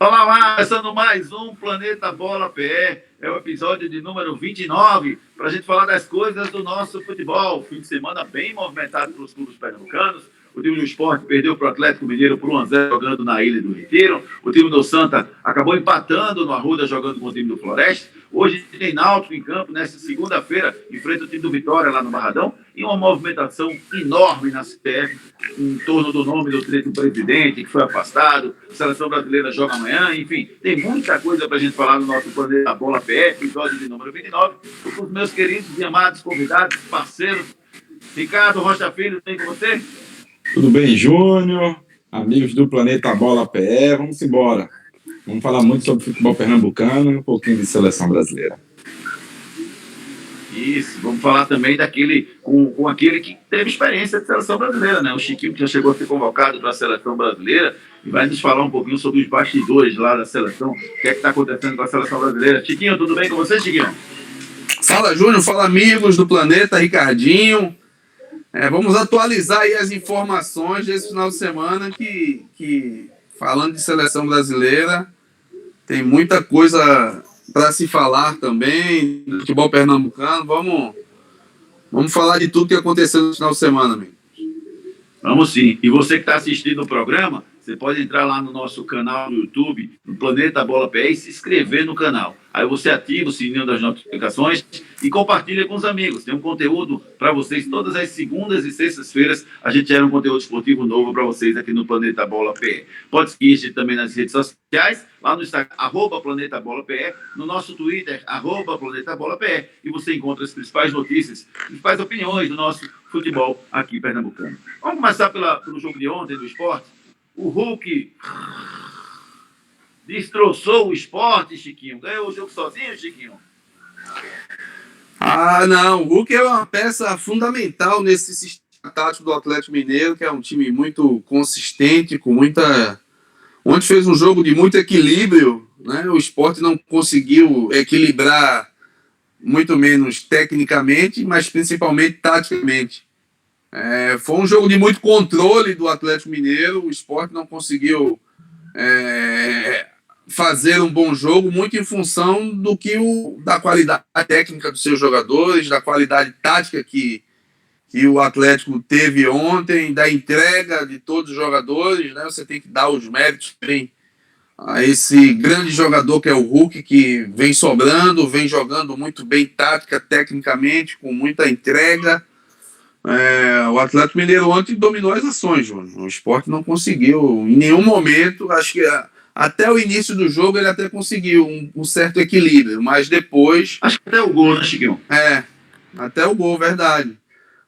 Olá, lá, começando mais um Planeta Bola PE. É o episódio de número 29, para a gente falar das coisas do nosso futebol. Fim de semana bem movimentado para os clubes pernambucanos. O time do Sport perdeu para o Atlético Mineiro por 1-0 jogando na Ilha do Retiro. O time do Santa acabou empatando no Arruda jogando com o time do Floresta. Hoje tem Náutico em campo, nesta segunda-feira, enfrenta o time do Vitória lá no Barradão. E uma movimentação enorme na CBF em torno do nome do presidente que foi afastado. A seleção brasileira joga amanhã. Enfim, tem muita coisa para a gente falar no nosso Planeta Bola PE, episódio de número 29. Com os meus queridos e amados convidados, parceiros. Ricardo Rocha Filho, tem com você? Tudo bem, Júnior? Amigos do Planeta Bola PE, vamos embora. Vamos falar muito sobre futebol pernambucano e um pouquinho de seleção brasileira. Isso, vamos falar também daquele com aquele que teve experiência de seleção brasileira, né? O Chiquinho, que já chegou a ser convocado para a seleção brasileira, e vai nos falar um pouquinho sobre os bastidores lá da seleção, o que é que está acontecendo com a seleção brasileira. Chiquinho, tudo bem com você, Chiquinho? Fala, Júnior, fala, amigos do Planeta, Ricardinho. Vamos atualizar aí as informações desse final de semana que falando de seleção brasileira, tem muita coisa para se falar também, do futebol pernambucano. Vamos falar de tudo que aconteceu no final de semana, amigo. Vamos sim. E você que está assistindo o programa, você pode entrar lá no nosso canal no YouTube, no Planeta Bola PE, e se inscrever no canal. Aí você ativa o sininho das notificações e compartilha com os amigos. Tem um conteúdo para vocês todas as segundas e sextas-feiras. A gente gera um conteúdo esportivo novo para vocês aqui no Planeta Bola PE. Pode seguir a gente também nas redes sociais, lá no Instagram, @Planeta Bola PE, no nosso Twitter, @Planeta Bola PE, e você encontra as principais notícias, as principais opiniões do nosso futebol aqui pernambucano. Vamos começar pelo jogo de ontem do Sport. O Hulk destroçou o Sport, Chiquinho. Ganhou o jogo sozinho, Chiquinho? Não, o Hulk é uma peça fundamental nesse sistema tático do Atlético Mineiro, que é um time muito consistente, com muita... Ontem fez um jogo de muito equilíbrio, né? O Sport não conseguiu equilibrar, muito menos tecnicamente, mas principalmente taticamente. Foi um jogo de muito controle do Atlético Mineiro. O Sport não conseguiu fazer um bom jogo, muito em função da qualidade técnica dos seus jogadores, da qualidade tática que o Atlético teve ontem, da entrega de todos os jogadores, né? Você tem que dar os méritos também a esse grande jogador que é o Hulk, que vem sobrando, vem jogando muito bem tática, tecnicamente, com muita entrega. O Atlético Mineiro ontem dominou as ações, Júnior. O Sport não conseguiu em nenhum momento. Acho que até o início do jogo ele até conseguiu um certo equilíbrio, mas depois... Acho que até o gol, né, Chiquinho? Até o gol, verdade.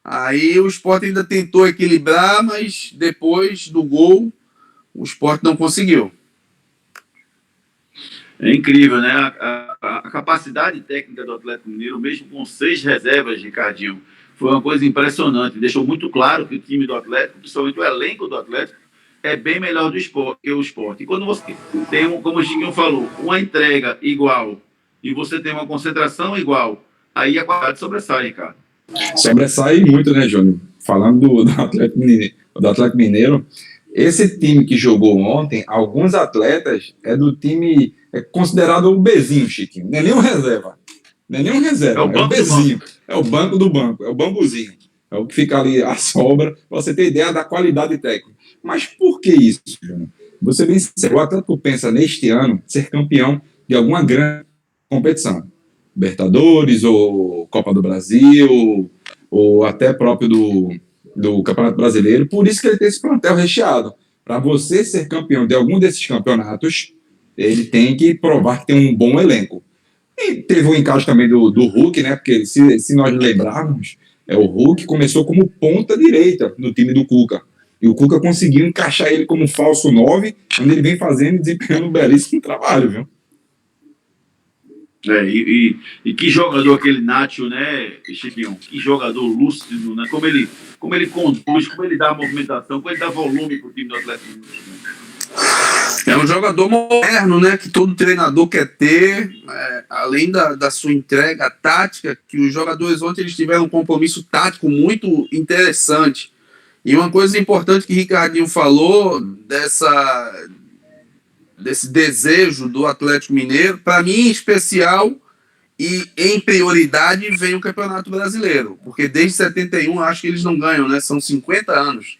Aí o Sport ainda tentou equilibrar, mas depois do gol o Sport não conseguiu. É incrível, né? A capacidade técnica do Atlético Mineiro, mesmo com 6 reservas, Ricardinho, foi uma coisa impressionante. Deixou muito claro que o time do Atlético, principalmente o elenco do Atlético, é bem melhor que o Sport. E quando você tem, como o Chiquinho falou, uma entrega igual e você tem uma concentração igual, aí a qualidade sobressai, Ricardo. Sobressai muito, né, Júnior? Falando do Atlético Mineiro, esse time que jogou ontem, alguns atletas do time considerado o Bzinho, Chiquinho. Não é nem um reserva. Não é nem um reserva, é o Bzinho. É o banco do banco, é o bambuzinho. É o que fica ali à sobra, para você ter ideia da qualidade técnica. Mas por que isso, Júnior? Você bem sincero, o Atlético pensa neste ano ser campeão de alguma grande competição. Libertadores, ou Copa do Brasil, ou até próprio do Campeonato Brasileiro. Por isso que ele tem esse plantel recheado. Para você ser campeão de algum desses campeonatos, ele tem que provar que tem um bom elenco. E teve um encaixe também do Hulk, né? Porque se nós lembrarmos, o Hulk começou como ponta direita no time do Cuca. E o Cuca conseguiu encaixar ele como falso 9, onde ele vem fazendo e desempenhando um belíssimo trabalho, viu? E que jogador aquele Nacho, né, Chiquinho? Que jogador lúcido, né? Como ele conduz, como ele dá a movimentação, como ele dá volume para o time do Atlético. É um jogador moderno, né? Que todo treinador quer ter, além da sua entrega tática, que os jogadores ontem eles tiveram um compromisso tático muito interessante. E uma coisa importante que o Ricardinho falou desse desejo do Atlético Mineiro. Para mim, em especial, e em prioridade, vem o Campeonato Brasileiro, porque desde 71 acho que eles não ganham, né? São 50 anos.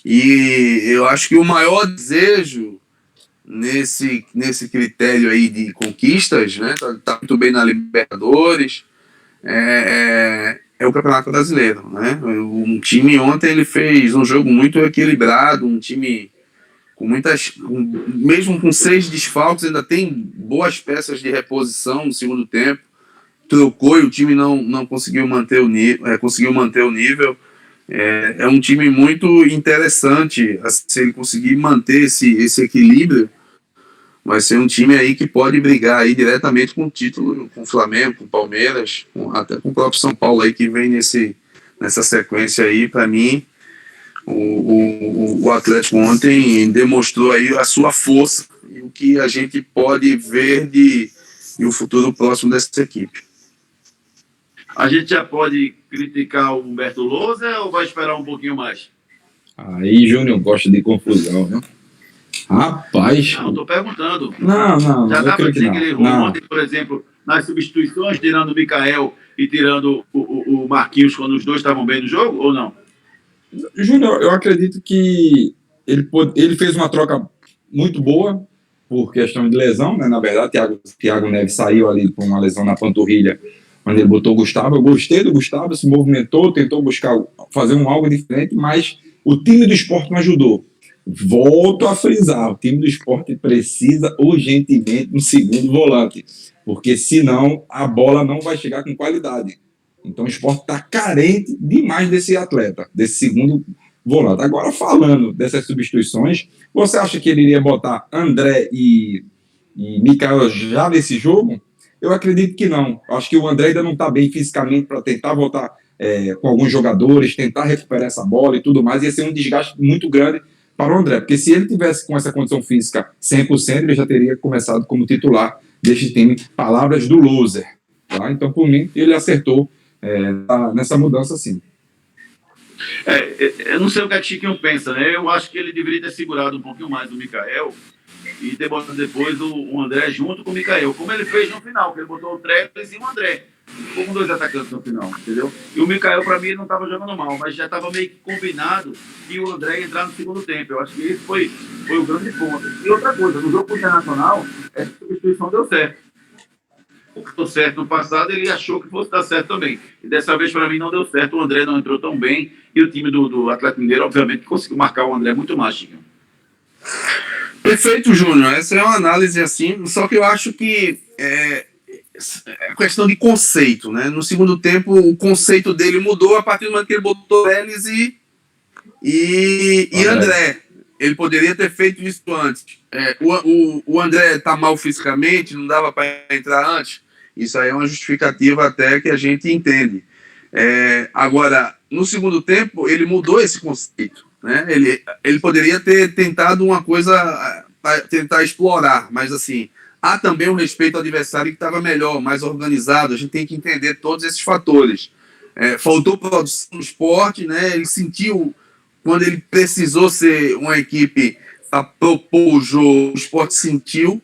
E eu acho que o maior desejo nesse critério aí de conquistas, né? Tá muito bem na Libertadores, é o Campeonato Brasileiro, né? Um time ontem ele fez um jogo muito equilibrado, um time com mesmo com 6 desfalques, ainda tem boas peças de reposição no segundo tempo. Trocou e o time não conseguiu manter o nível, conseguiu manter o nível. É um time muito interessante, se ele conseguir manter esse equilíbrio, vai ser um time aí que pode brigar aí diretamente com o título, com o Flamengo, com o Palmeiras, até com o próprio São Paulo aí que vem nessa sequência aí. Para mim, o Atlético ontem demonstrou aí a sua força e o que a gente pode ver de o futuro próximo dessa equipe. A gente já pode criticar o Humberto Lousa ou vai esperar um pouquinho mais? Aí, Júnior, gosta de confusão, né? Rapaz. Não, estou perguntando. Não. Já dá para dizer que ele errou não. ontem, por exemplo, nas substituições, tirando o Mikael e tirando o Marquinhos quando os dois estavam bem no jogo, ou não? Júnior, eu acredito que ele fez uma troca muito boa por questão de lesão, né? Na verdade, Thiago Neves saiu ali por uma lesão na panturrilha, quando ele botou o Gustavo. Eu gostei do Gustavo, se movimentou, tentou fazer algo diferente, mas o time do Sport não ajudou. Volto a frisar, o time do Sport precisa urgentemente um segundo volante, porque senão a bola não vai chegar com qualidade. Então o Sport está carente demais desse atleta, desse segundo volante. Agora, falando dessas substituições, você acha que ele iria botar André e Mikael já nesse jogo? Eu acredito que não. Acho que o André ainda não está bem fisicamente para tentar voltar com alguns jogadores, tentar recuperar essa bola e tudo mais. Ia ser um desgaste muito grande para o André, porque se ele tivesse com essa condição física 100%, ele já teria começado como titular deste time. Palavras do loser. Tá? Então, por mim, ele acertou nessa mudança, sim. Eu não sei o que a Chiquinho pensa, né? Eu acho que ele deveria ter segurado um pouquinho mais o Mikael e ter botado depois o André junto com o Mikael, como ele fez no final, que ele botou o Trellis e o André. Ficou com 2 atacantes no final, entendeu? E o Mikael, para mim, ele não estava jogando mal, mas já estava meio que combinado que o André ia entrar no segundo tempo. Eu acho que esse foi o grande ponto. E outra coisa, no jogo internacional, essa substituição deu certo. O que deu certo no passado, ele achou que fosse dar certo também. E dessa vez, para mim, não deu certo. O André não entrou tão bem. E o time do Atlético Mineiro, obviamente, conseguiu marcar o André muito mais, Chico. Perfeito, Júnior. Essa é uma análise assim, só que eu acho que é questão de conceito, né? No segundo tempo, o conceito dele mudou a partir do momento que ele botou Vélez e André. Ele poderia ter feito isso antes. O André tá mal fisicamente, não dava para entrar antes. Isso aí é uma justificativa até que a gente entende. Agora, no segundo tempo, ele mudou esse conceito, né? Ele poderia ter tentado uma coisa, tentar explorar, mas assim, há também um respeito ao adversário que estava melhor, mais organizado. A gente tem que entender todos esses fatores. Faltou produção no esporte, né? Ele sentiu, quando ele precisou ser uma equipe a propor o jogo, o esporte sentiu,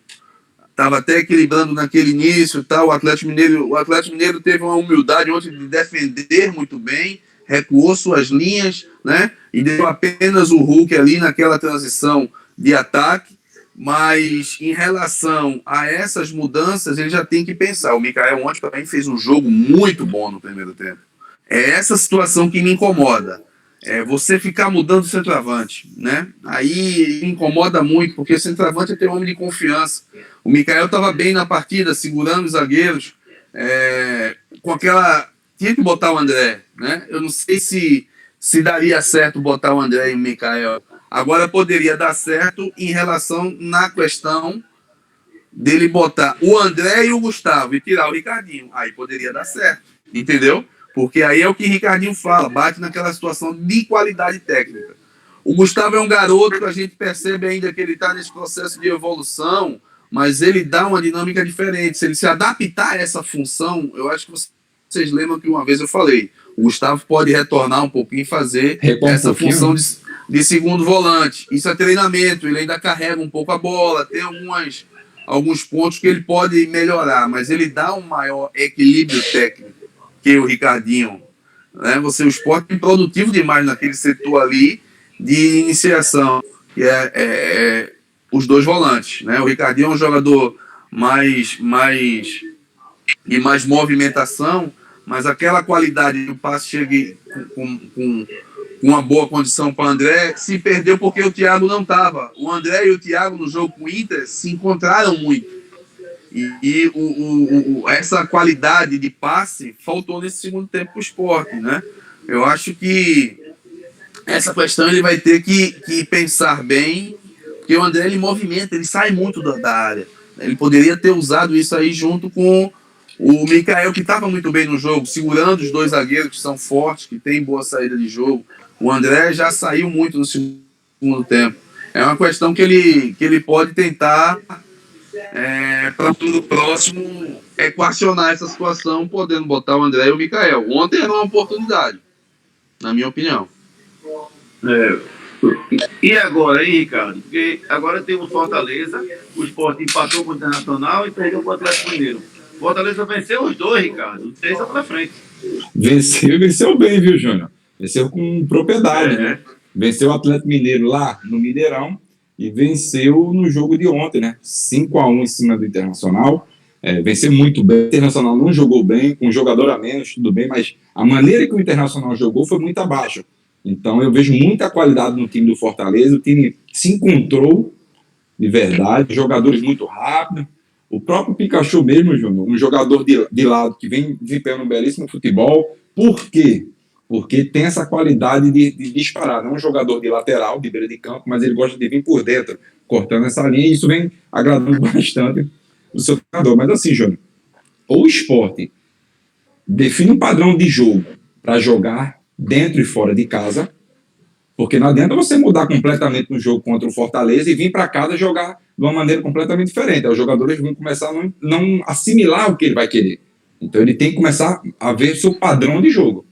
estava até equilibrando naquele início, tá? O Atlético Mineiro teve uma humildade ontem de defender muito bem, recuou suas linhas, né? E deu apenas o Hulk ali naquela transição de ataque. Mas em relação a essas mudanças, ele já tem que pensar. O Mikael ontem também fez um jogo muito bom no primeiro tempo. É essa situação que me incomoda. Você ficar mudando o centroavante, né? Aí me incomoda muito, porque o centroavante é ter um homem de confiança. O Mikael estava bem na partida, segurando os zagueiros, com aquela... Tinha que botar o André, né? Eu não sei se daria certo botar o André e o Mikael. Agora poderia dar certo em relação na questão dele botar o André e o Gustavo e tirar o Ricardinho. Aí poderia dar certo, entendeu? Porque aí é o que o Ricardinho fala, bate naquela situação de qualidade técnica. O Gustavo é um garoto que a gente percebe ainda que ele está nesse processo de evolução, mas ele dá uma dinâmica diferente. Se ele se adaptar a essa função, eu acho que vocês lembram que uma vez eu falei, o Gustavo pode retornar um pouquinho e fazer essa função de... de segundo volante. Isso é treinamento, ele ainda carrega um pouco a bola, tem alguns pontos que ele pode melhorar, mas ele dá um maior equilíbrio técnico que o Ricardinho. Né? O Sport é produtivo demais naquele setor ali de iniciação, que é os dois volantes. Né? O Ricardinho é um jogador de mais movimentação, mas aquela qualidade que o passe chegue com uma boa condição para o André se perdeu porque o Thiago não estava. O André e o Thiago no jogo com o Inter se encontraram muito. E essa qualidade de passe faltou nesse segundo tempo para o Sport, né? Eu acho que essa questão ele vai ter que pensar bem, porque o André ele movimenta, ele sai muito da área. Ele poderia ter usado isso aí junto com o Mikael, que estava muito bem no jogo, segurando os dois zagueiros que são fortes, que têm boa saída de jogo. O André já saiu muito no segundo tempo. É uma questão que ele pode tentar, para o próximo, equacionar essa situação, podendo botar o André e o Mikael. Ontem era uma oportunidade, na minha opinião. E agora, hein, Ricardo? Porque agora temos Fortaleza, o Sport empatou com o Internacional e perdeu com o Atlético Mineiro. Fortaleza venceu os dois, Ricardo. 3 para frente. Venceu bem, viu, Júnior? Venceu com propriedade, né? Venceu o Atlético Mineiro lá no Mineirão e venceu no jogo de ontem, né? 5-1 em cima do Internacional. Venceu muito bem. O Internacional não jogou bem, com um jogador a menos, tudo bem, mas a maneira que o Internacional jogou foi muito abaixo. Então eu vejo muita qualidade no time do Fortaleza. O time se encontrou de verdade, jogadores muito rápidos. O próprio Pikachu mesmo, Júnior, um jogador de lado que vem desempenhando um belíssimo futebol. Por quê? Porque tem essa qualidade de disparar. Não é um jogador de lateral, de beira de campo, mas ele gosta de vir por dentro, cortando essa linha, e isso vem agradando bastante o seu treinador. Mas assim, Júnior, o Sport define um padrão de jogo para jogar dentro e fora de casa, porque não adianta você mudar completamente no jogo contra o Fortaleza e vir para casa jogar de uma maneira completamente diferente. Os jogadores vão começar a não assimilar o que ele vai querer. Então ele tem que começar a ver seu padrão de jogo.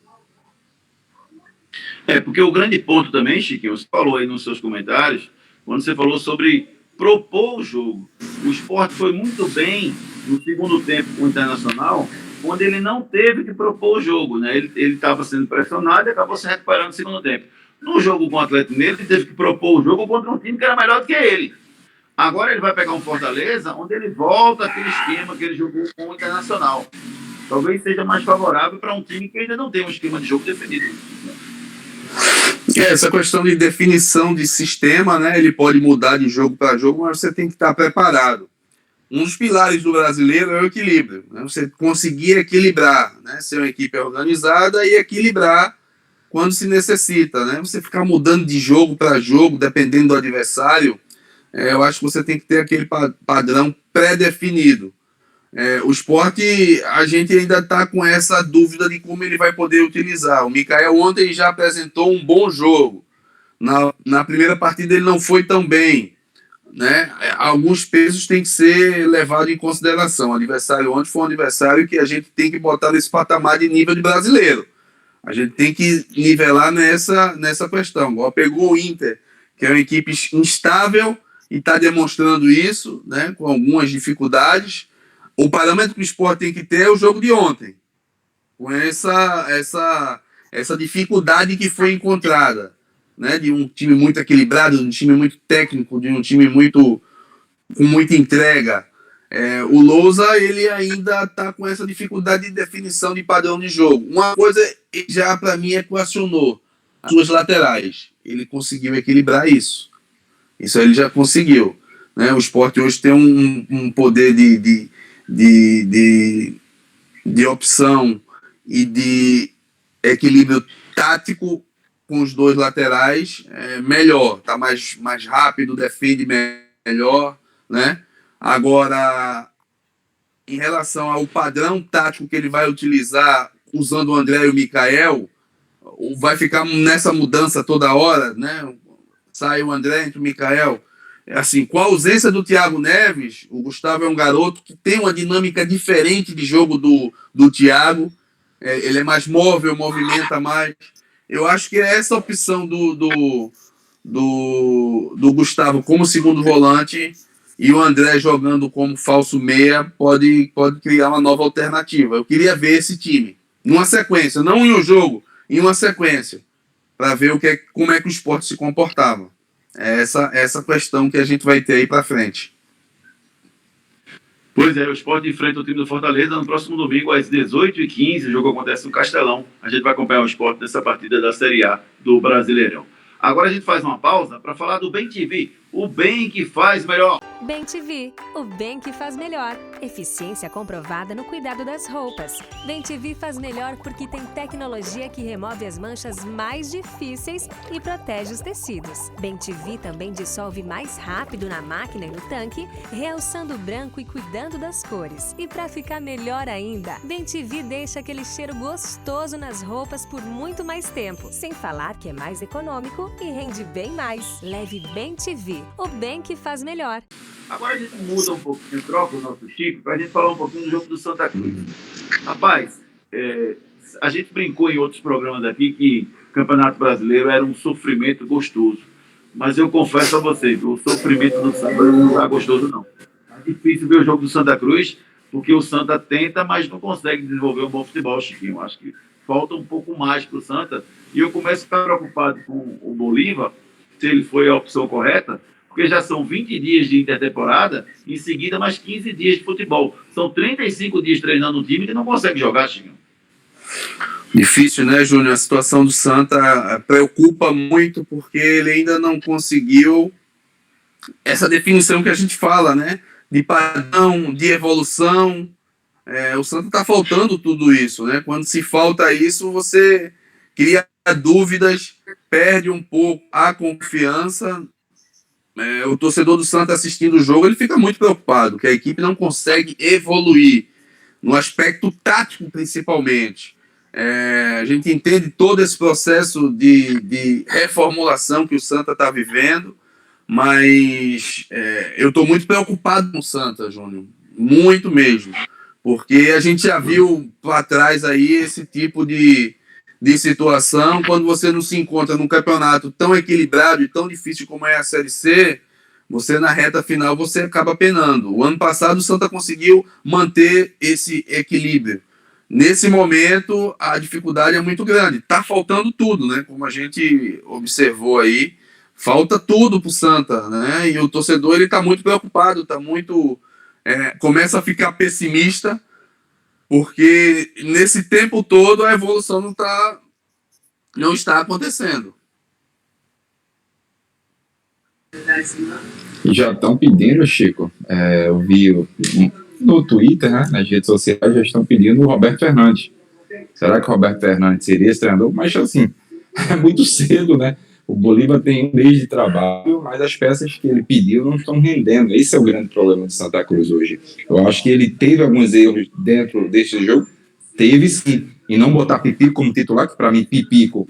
Porque o grande ponto também, Chiquinho, você falou aí nos seus comentários, quando você falou sobre propor o jogo. O Sport foi muito bem no segundo tempo com o Internacional, onde ele não teve que propor o jogo, né? Ele estava sendo pressionado e acabou se recuperando no segundo tempo. No jogo com o Atlético Mineiro, ele teve que propor o jogo contra um time que era melhor do que ele. Agora ele vai pegar um Fortaleza, onde ele volta aquele esquema que ele jogou com o Internacional. Talvez seja mais favorável para um time que ainda não tem um esquema de jogo definido. Essa questão de definição de sistema, né? Ele pode mudar de jogo para jogo, mas você tem que estar preparado. Um dos pilares do brasileiro é o equilíbrio. Né? Você conseguir equilibrar, né? Ser uma equipe organizada e equilibrar quando se necessita. Né? Você ficar mudando de jogo para jogo, dependendo do adversário, eu acho que você tem que ter aquele padrão pré-definido. O Sport, a gente ainda está com essa dúvida de como ele vai poder utilizar. O Mikael ontem já apresentou um bom jogo. Na primeira partida ele não foi tão bem. Né? Alguns pesos têm que ser levados em consideração. O adversário ontem foi um adversário que a gente tem que botar nesse patamar de nível de brasileiro. A gente tem que nivelar nessa questão. Igual pegou o Inter, que é uma equipe instável e está demonstrando isso, né? Com algumas dificuldades. O parâmetro que o Sport tem que ter é o jogo de ontem, com essa dificuldade que foi encontrada, né? De um time muito equilibrado, de um time muito técnico, de um time com muita entrega. O Lousa, ele ainda está com essa dificuldade de definição de padrão de jogo. Uma coisa já para mim equacionou, as suas laterais. Ele conseguiu equilibrar isso. Isso ele já conseguiu. Né? O Sport hoje tem um poder de opção e de equilíbrio tático com os dois laterais melhor, tá mais rápido, defende melhor, né? Agora, em relação ao padrão tático que ele vai utilizar usando o André e o Mikael, vai ficar nessa mudança toda hora, né? Sai o André entre o Mikael. Assim, com a ausência do Thiago Neves, o Gustavo é um garoto que tem uma dinâmica diferente de jogo do Thiago. Ele é mais móvel, movimenta mais. Eu acho que essa opção do do Gustavo como segundo volante e o André jogando como falso meia pode criar uma nova alternativa. Eu queria ver esse time numa sequência, não em um jogo, em uma sequência, para ver como é que o Sport se comportava. É essa questão que a gente vai ter aí para frente. Pois é, o Sport enfrenta o time do Fortaleza no próximo domingo às 18h15. O jogo acontece no Castelão. A gente vai acompanhar o Sport nessa partida da Série A do Brasileirão. Agora a gente faz uma pausa para falar do Bem TV, o bem que faz melhor. Bem TV, o bem que faz melhor. Eficiência comprovada no cuidado das roupas. Bem TV faz melhor porque tem tecnologia que remove as manchas mais difíceis e protege os tecidos. Bem TV também dissolve mais rápido na máquina e no tanque, realçando o branco e cuidando das cores. E para ficar melhor ainda, Bem TV deixa aquele cheiro gostoso nas roupas por muito mais tempo. Sem falar que é mais econômico e rende bem mais. Leve Bem TV, o bem que faz melhor. Agora a gente muda um pouquinho, troca o nosso chip para a gente falar um pouquinho do jogo do Santa Cruz. Rapaz, a gente brincou em outros programas aqui que o Campeonato Brasileiro era um sofrimento gostoso. Mas eu confesso a vocês, o sofrimento do Santa não está gostoso, não. É difícil ver o jogo do Santa Cruz, porque o Santa tenta, mas não consegue desenvolver um bom futebol, Chiquinho. Acho que falta um pouco mais para o Santa. E eu começo a ficar preocupado com o Bolívar, se ele foi a opção correta, porque já são 20 dias de intertemporada, em seguida mais 15 dias de futebol. São 35 dias treinando um time que não consegue jogar, Chiquinho. Difícil, né, Júnior? A situação do Santa preocupa muito porque ele ainda não conseguiu essa definição que a gente fala, né? De padrão, de evolução. O Santa está faltando tudo isso, né? Quando se falta isso, você cria dúvidas, perde um pouco a confiança. O torcedor do Santa assistindo o jogo, ele fica muito preocupado, que a equipe não consegue evoluir, no aspecto tático principalmente. A gente entende todo esse processo de reformulação que o Santa está vivendo, mas eu estou muito preocupado com o Santa, Júnior, muito mesmo, porque a gente já viu lá atrás aí esse tipo de situação, quando você não se encontra num campeonato tão equilibrado e tão difícil como é a Série C, você na reta final você acaba penando. O ano passado o Santa conseguiu manter esse equilíbrio. Nesse momento a dificuldade é muito grande. Tá faltando tudo, né? Como a gente observou aí, falta tudo pro Santa, né? E o torcedor ele tá muito preocupado, tá muito começa a ficar pessimista, porque nesse tempo todo a evolução não está acontecendo. E já estão pedindo, Chico, eu vi no Twitter, né, nas redes sociais, já estão pedindo o Roberto Fernandes. Será que o Roberto Fernandes seria esse treinador? Mas assim, é muito cedo, né? O Bolívar tem um mês de trabalho, mas as peças que ele pediu não estão rendendo. Esse é o grande problema de Santa Cruz hoje. Eu acho que ele teve alguns erros dentro desse jogo, teve sim, e não botar Pipico como titular, que para mim Pipico,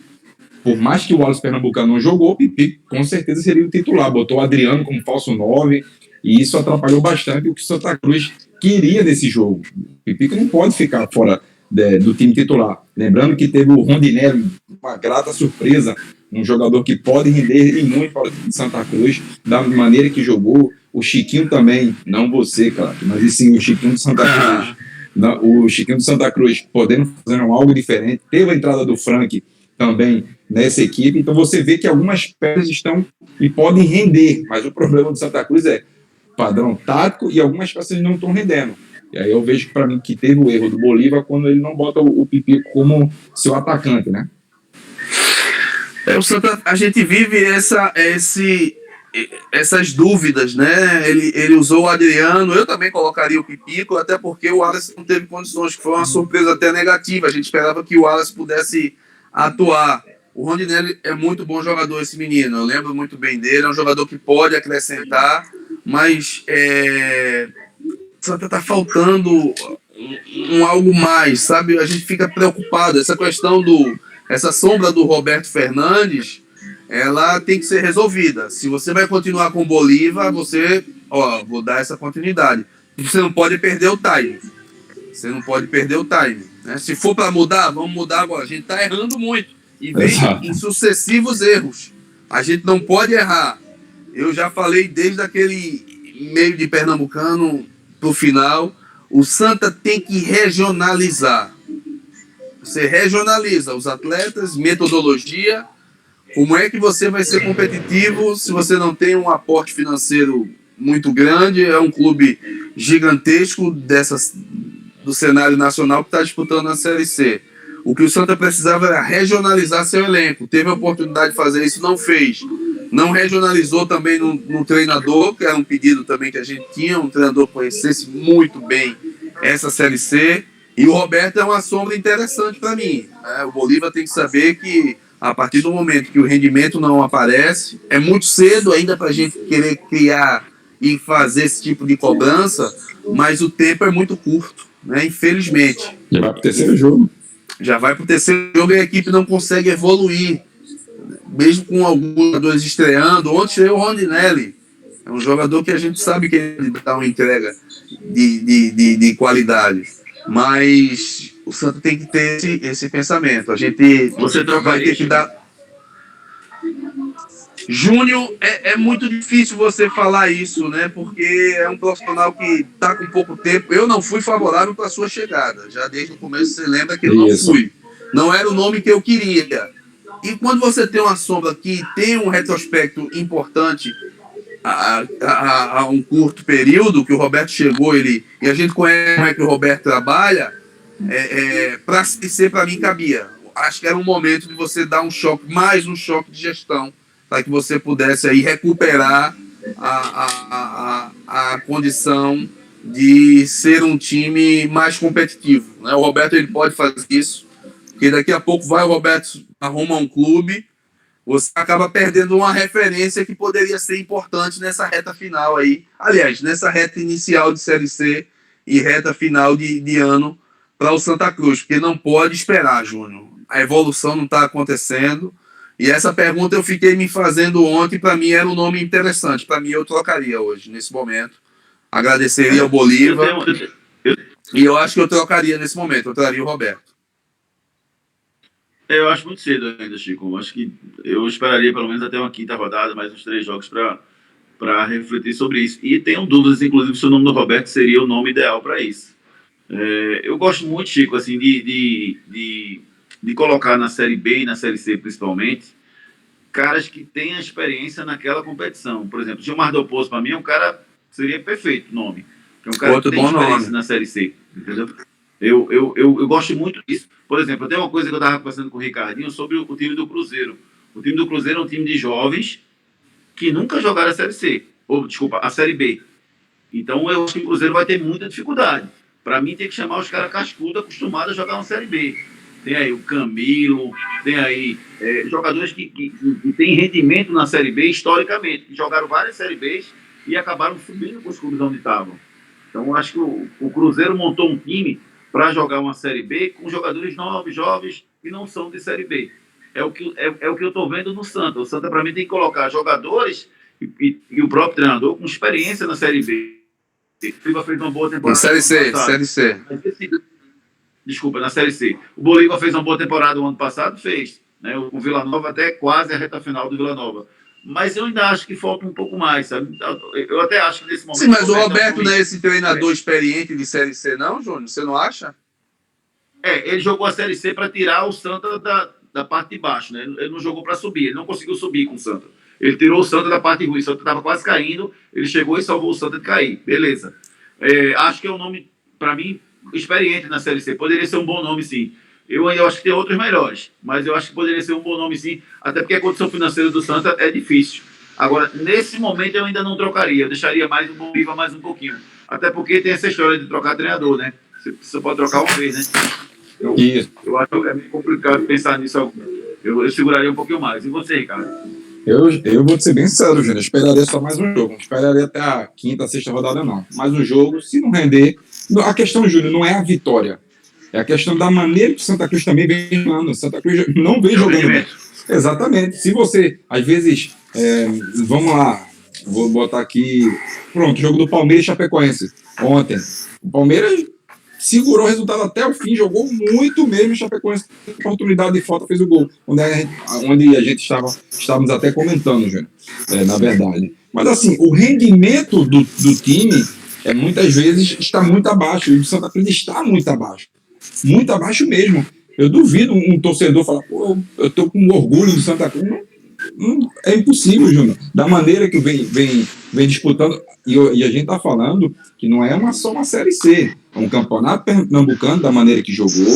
por mais que o Wallace Pernambucano não jogou, Pipico com certeza seria o titular, botou o Adriano como falso 9, e isso atrapalhou bastante o que o Santa Cruz queria nesse jogo. O Pipico não pode ficar fora do time titular. Lembrando que teve o Rondinelli, uma grata surpresa, um jogador que pode render e muito para o time de Santa Cruz, da maneira que jogou. O Chiquinho também, não você, cara, mas sim o Chiquinho de Santa Cruz. O Chiquinho de Santa Cruz podendo fazer algo diferente. Teve a entrada do Frank também nessa equipe. Então você vê que algumas peças estão e podem render, mas o problema do Santa Cruz é padrão tático e algumas peças não estão rendendo. E aí eu vejo para mim que teve o erro do Bolívar quando ele não bota o Pipico como seu atacante, né? O Santa, a gente vive essas dúvidas, né? Ele usou o Adriano, eu também colocaria o Pipico, até porque o Wallace não teve condições, que foi uma surpresa até negativa. A gente esperava que o Wallace pudesse atuar. O Rondinelli é muito bom jogador, esse menino, eu lembro muito bem dele, é um jogador que pode acrescentar, mas Santa tá faltando algo mais, sabe? A gente fica preocupado, essa questão essa sombra do Roberto Fernandes, ela tem que ser resolvida. Se você vai continuar com o Bolívar, vou dar essa continuidade. Você não pode perder o time. Né? Se for para mudar, vamos mudar agora. A gente está errando muito. E vem em sucessivos erros. A gente não pode errar. Eu já falei desde aquele meio de Pernambucano pro final, o Santa tem que regionalizar. Você regionaliza os atletas, metodologia. Como é que você vai ser competitivo se você não tem um aporte financeiro muito grande? É um clube gigantesco do cenário nacional que está disputando a Série C. O que o Santa precisava era regionalizar seu elenco. Teve a oportunidade de fazer isso, não fez. Não regionalizou também no treinador, que era um pedido também que a gente tinha, um treinador que conhecesse muito bem essa Série C. E o Roberto é uma sombra interessante para mim. O Bolívar tem que saber que, a partir do momento que o rendimento não aparece, é muito cedo ainda para a gente querer criar e fazer esse tipo de cobrança, mas o tempo é muito curto, né? Infelizmente. Já vai para o terceiro jogo. Já vai para o terceiro jogo e a equipe não consegue evoluir. Mesmo com alguns jogadores estreando. Ontem estreou o Rondinelli. É um jogador que a gente sabe que ele dá uma entrega de qualidade. Mas o Santa tem que ter esse pensamento. A gente vai ter que dar... Júnior, é muito difícil você falar isso, né? Porque é um profissional que está com pouco tempo. Eu não fui favorável para a sua chegada. Já desde o começo você lembra que eu não fui. Não era o nome que eu queria. E quando você tem uma sombra que tem um retrospecto importante a um curto período, que o Roberto chegou, e a gente conhece como é que o Roberto trabalha, para ser, para mim, cabia. Acho que era um momento de você dar um choque, mais um choque de gestão, para que você pudesse aí recuperar a condição de ser um time mais competitivo, né? O Roberto ele pode fazer isso, porque daqui a pouco o Roberto arruma um clube, você acaba perdendo uma referência que poderia ser importante nessa reta final aí, aliás, nessa reta inicial de Série C e reta final de ano para o Santa Cruz, porque não pode esperar, Júnior. A evolução não está acontecendo. E essa pergunta eu fiquei me fazendo ontem, para mim era um nome interessante. Para mim eu trocaria hoje, nesse momento. Agradeceria ao Bolívar. E eu acho que eu trocaria nesse momento, eu traria o Roberto. Eu acho muito cedo ainda, Chico. Acho que eu esperaria pelo menos até uma quinta rodada, mais uns 3 jogos para refletir sobre isso. E tenho dúvidas, inclusive, se o nome do Roberto seria o nome ideal para isso. Eu gosto muito, Chico, assim, de colocar na Série B e na Série C, principalmente, caras que têm a experiência naquela competição. Por exemplo, Gilmar Del Poço, para mim, é um cara, seria perfeito o nome. É um cara outro que tem experiência nome na Série C, entendeu? Eu gosto muito disso. Por exemplo, tem uma coisa que eu estava conversando com o Ricardinho sobre o time do Cruzeiro. O time do Cruzeiro é um time de jovens que nunca jogaram a Série C, ou, desculpa, a Série B. Então, eu acho que o Cruzeiro vai ter muita dificuldade. Para mim, tem que chamar os caras cascudos, acostumados a jogar uma Série B. Tem aí o Camilo, tem aí jogadores que têm rendimento na Série B historicamente, que jogaram várias Série Bs e acabaram subindo com os clubes onde estavam. Então, eu acho que o Cruzeiro montou um time para jogar uma Série B com jogadores novos, jovens, que não são de Série B. É o que eu estou vendo no Santa. O Santa, para mim, tem que colocar jogadores e o próprio treinador com experiência na Série B. O Bolívar fez uma boa temporada. Na Série C. Desculpa, na Série C. O Bolívar fez uma boa temporada o ano passado, fez. Né? O Vila Nova até quase a reta final do Vila Nova. Mas eu ainda acho que falta um pouco mais, sabe? Eu até acho que nesse momento... Sim, mas o Roberto não é esse treinador experiente de Série C, não, Júnior? Você não acha? Ele jogou a Série C para tirar o Santa da parte de baixo, né? Ele não jogou para subir, ele não conseguiu subir com o Santa. Ele tirou o Santa da parte ruim, o Santa estava quase caindo, ele chegou e salvou o Santa de cair. Beleza. Acho que é um nome, para mim, experiente na Série C. Poderia ser um bom nome, sim. Eu acho que tem outros melhores, mas eu acho que poderia ser um bom nome, sim, até porque a condição financeira do Santa é difícil. Agora, nesse momento, eu ainda não trocaria. Eu deixaria mais o Bolívar mais um pouquinho. Até porque tem essa história de trocar treinador, né? Você só pode trocar uma vez, né? Então, eu acho que é meio complicado pensar nisso. Eu seguraria um pouquinho mais. E você, Ricardo? Eu vou ser bem sincero, Júnior. Esperaria só mais um jogo. Não esperaria até a quinta, sexta rodada, não. Mais um jogo, se não render... A questão, Júnior, não é a vitória. É a questão da maneira que o Santa Cruz também vem jogando. O Santa Cruz não vem jogando bem. Exatamente. Se você, às vezes... vamos lá. Vou botar aqui... Pronto, jogo do Palmeiras e Chapecoense. Ontem. O Palmeiras segurou o resultado até o fim, jogou muito mesmo. O Chapecoense, oportunidade de falta, fez o gol. Onde a gente estávamos até comentando, Júnior, na verdade. Mas assim, o rendimento do time muitas vezes está muito abaixo. E o Santa Cruz está muito abaixo. Muito abaixo mesmo. Eu duvido um torcedor falar, pô, eu estou com orgulho do Santa Cruz. É impossível, Júnior. Da maneira que vem disputando. E a gente está falando que não é só uma Série C. É um campeonato pernambucano da maneira que jogou.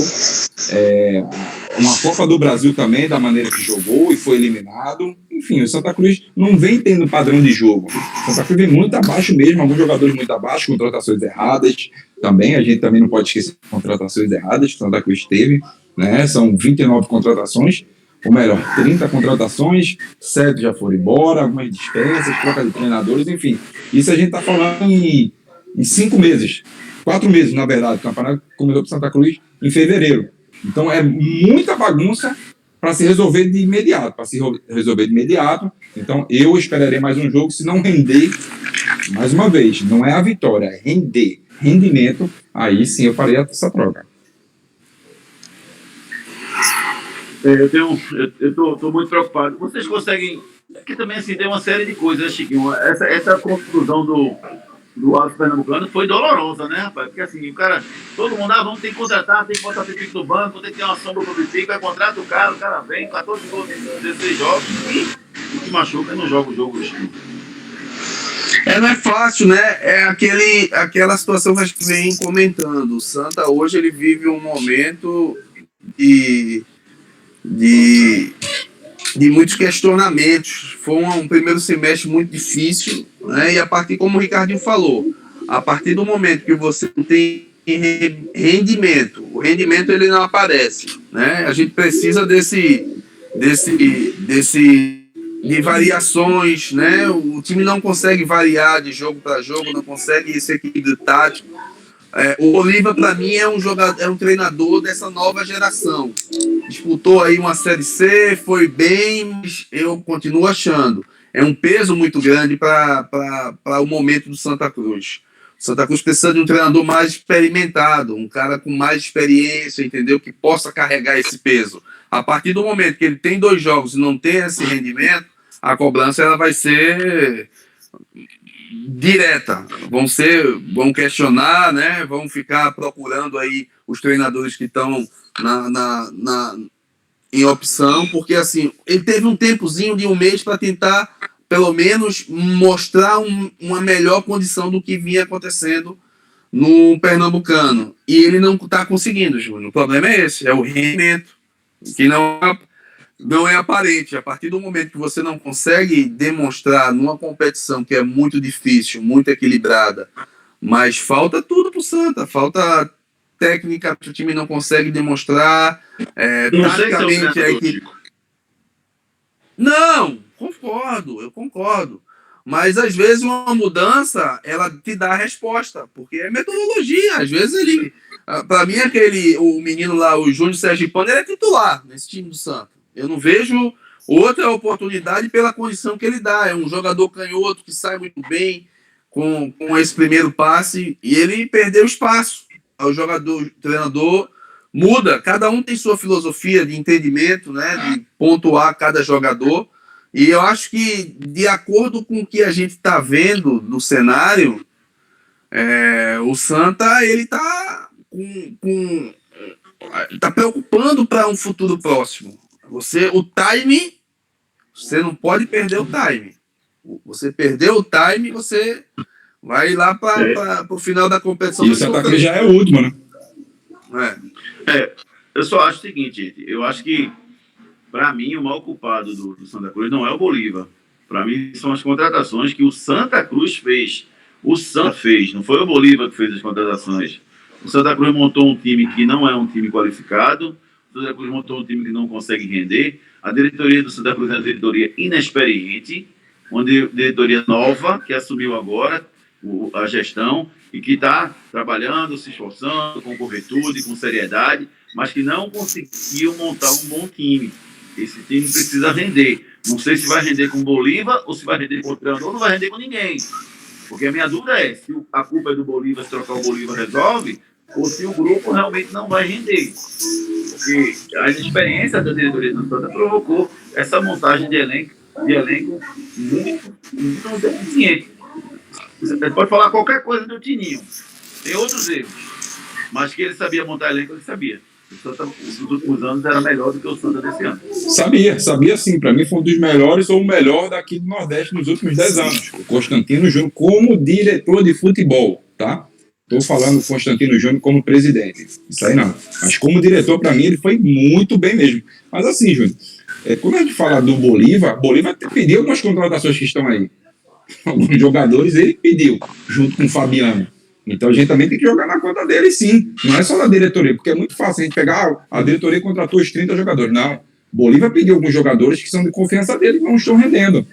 Uma Copa do Brasil também da maneira que jogou e foi eliminado. Enfim, o Santa Cruz não vem tendo padrão de jogo. O Santa Cruz vem muito abaixo mesmo. Alguns jogadores muito abaixo, contratações erradas. Também, a gente também não pode esquecer de contratações erradas que o Santa Cruz teve. Né? São 29 contratações. Ou melhor, 30 contratações, 7 já foram embora, algumas dispensas, troca de treinadores, enfim. Isso a gente está falando em 5 meses, 4 meses, na verdade. O campeonato começou para Santa Cruz em fevereiro. Então é muita bagunça para se resolver de imediato. Então eu esperarei mais um jogo, se não render, mais uma vez, não é a vitória, é rendimento, aí sim eu farei essa troca. Eu tô muito preocupado. Vocês conseguem... Aqui também assim, tem uma série de coisas, né, Chiquinho? Essa conclusão do Alto Pernambucano foi dolorosa, né, rapaz? Porque assim, o cara... Todo mundo, vamos ter que contratar, tem que botar o pique no banco, tem que ter uma sombra pro pique, vai contratar o cara vem, 14 gols em 16 jogos, e o que machuca não joga o jogo, Chiquinho. Não é fácil, né? É aquela situação que a gente vem comentando. O Santa hoje ele vive um momento de muitos questionamentos. Foi um primeiro semestre muito difícil, né? E a partir, como o Ricardinho falou, a partir do momento que você não tem rendimento, o rendimento ele não aparece, né? A gente precisa de variações, né? O time não consegue variar de jogo para jogo, não consegue esse equilíbrio tático. O Oliva, para mim, é um treinador dessa nova geração. Disputou aí uma Série C, foi bem, mas eu continuo achando. É um peso muito grande para o momento do Santa Cruz. O Santa Cruz precisa de um treinador mais experimentado, um cara com mais experiência, entendeu? Que possa carregar esse peso. A partir do momento que ele tem 2 jogos e não tem esse rendimento, a cobrança ela vai ser direta. Vão questionar, né? Vão ficar procurando aí os treinadores que estão em opção, porque assim, ele teve um tempozinho de 1 mês para tentar, pelo menos, mostrar uma melhor condição do que vinha acontecendo no Pernambucano. E ele não está conseguindo, Júnior. O problema é esse, é o rendimento, que não é aparente. A partir do momento que você não consegue demonstrar numa competição que é muito difícil, muito equilibrada, mas falta tudo pro Santa, falta técnica, o time não consegue demonstrar, taticamente a equipe... Não, eu concordo. Mas às vezes uma mudança, ela te dá a resposta, porque é metodologia. Às vezes ele... Para mim, o menino lá, o Júnior Sergipano, ele é titular nesse time do Santa. Eu não vejo outra oportunidade pela condição que ele dá. É um jogador canhoto que sai muito bem com esse primeiro passe e ele perdeu espaço. O treinador muda. Cada um tem sua filosofia de entendimento, né, de pontuar cada jogador. E eu acho que, de acordo com o que a gente está vendo no cenário, o Santa ele está tá preocupando para um futuro próximo. O time, você não pode perder o time. Você perdeu o time, você vai lá para o final da competição. E o Santa Cruz já é o último, né? Eu só acho o seguinte, gente. Eu acho que, para mim, o maior culpado do Santa Cruz não é o Bolívar. Para mim, são as contratações que o Santa Cruz fez. O Santa fez, não foi o Bolívar que fez as contratações. O Santa Cruz montou um time que não é um time qualificado. O Santa Cruz montou um time que não consegue render. A diretoria do Santa Cruz é uma diretoria inexperiente, uma diretoria nova, que assumiu agora a gestão e que está trabalhando, se esforçando, com corretude, com seriedade, mas que não conseguiu montar um bom time. Esse time precisa render. Não sei se vai render com o Bolívar ou se vai render com o treinador, não vai render com ninguém. Porque a minha dúvida é, se a culpa é do Bolívar, se trocar o Bolívar resolve, ou se o grupo realmente não vai render. Porque a experiência da diretoria do Santa provocou essa montagem de elenco muito deficiente. Você pode falar qualquer coisa do Tininho. Tem outros erros. Mas que ele sabia montar elenco, ele sabia. O Santa, nos últimos anos, era melhor do que o Santa desse ano. Sabia sim. Para mim foi um dos melhores ou o melhor daqui do Nordeste nos últimos 10 anos. O Constantino Júnior como diretor de futebol, tá? Estou falando do Constantino Júnior como presidente. Isso aí não. Mas como diretor, para mim, ele foi muito bem mesmo. Mas assim, Júnior, quando a gente fala do Bolívar pediu algumas contratações que estão aí. Alguns jogadores ele pediu, junto com o Fabiano. Então a gente também tem que jogar na conta dele, sim. Não é só da diretoria, porque é muito fácil a gente pegar, a diretoria contratou os 30 jogadores. Não. Bolívar pediu alguns jogadores que são de confiança dele, que não estão rendendo.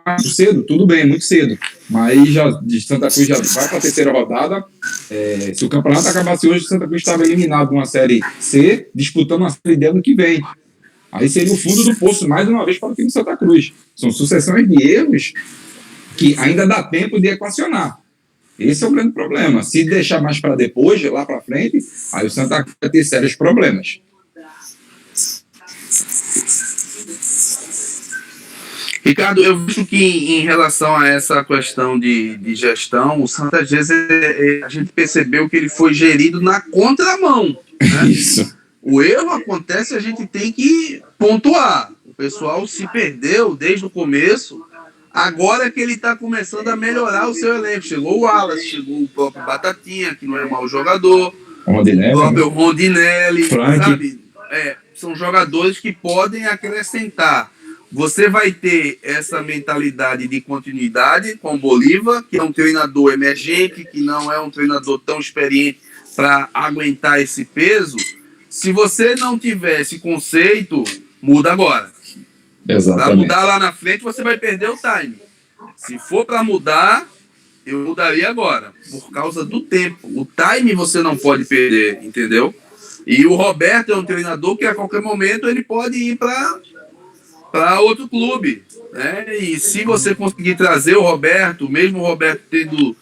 Muito cedo, tudo bem, muito cedo. Mas já, de Santa Cruz já vai para a terceira rodada. Se o campeonato acabasse hoje, Santa Cruz estava eliminado de uma Série C, disputando a Série D ano que vem. Aí seria o fundo do poço, mais uma vez, para o time de Santa Cruz. São sucessões de erros que ainda dá tempo de equacionar. Esse é o grande problema. Se deixar mais para depois, lá para frente, aí o Santa vai ter sérios problemas. Ricardo, eu vejo que em relação a essa questão de gestão, o Santa às vezes a gente percebeu que ele foi gerido na contramão. Né? Isso. O erro acontece, a gente tem que pontuar. O pessoal se perdeu desde o começo. Agora que ele está começando a melhorar o seu elenco. Chegou o Wallace, chegou o próprio Batatinha, que não é mau jogador. Rondinelli, o próprio Rondinelli, Frank. sabe? São jogadores que podem acrescentar. Você vai ter essa mentalidade de continuidade com o Bolívar, que é um treinador emergente, que não é um treinador tão experiente para aguentar esse peso. Se você não tiver esse conceito, muda agora. Exatamente. Para mudar lá na frente, você vai perder o time. Se for para mudar, eu mudaria agora, por causa do tempo. O time você não pode perder, entendeu? E o Roberto é um treinador que a qualquer momento ele pode ir para outro clube. Né? E se você conseguir trazer o Roberto, mesmo o Roberto tendo...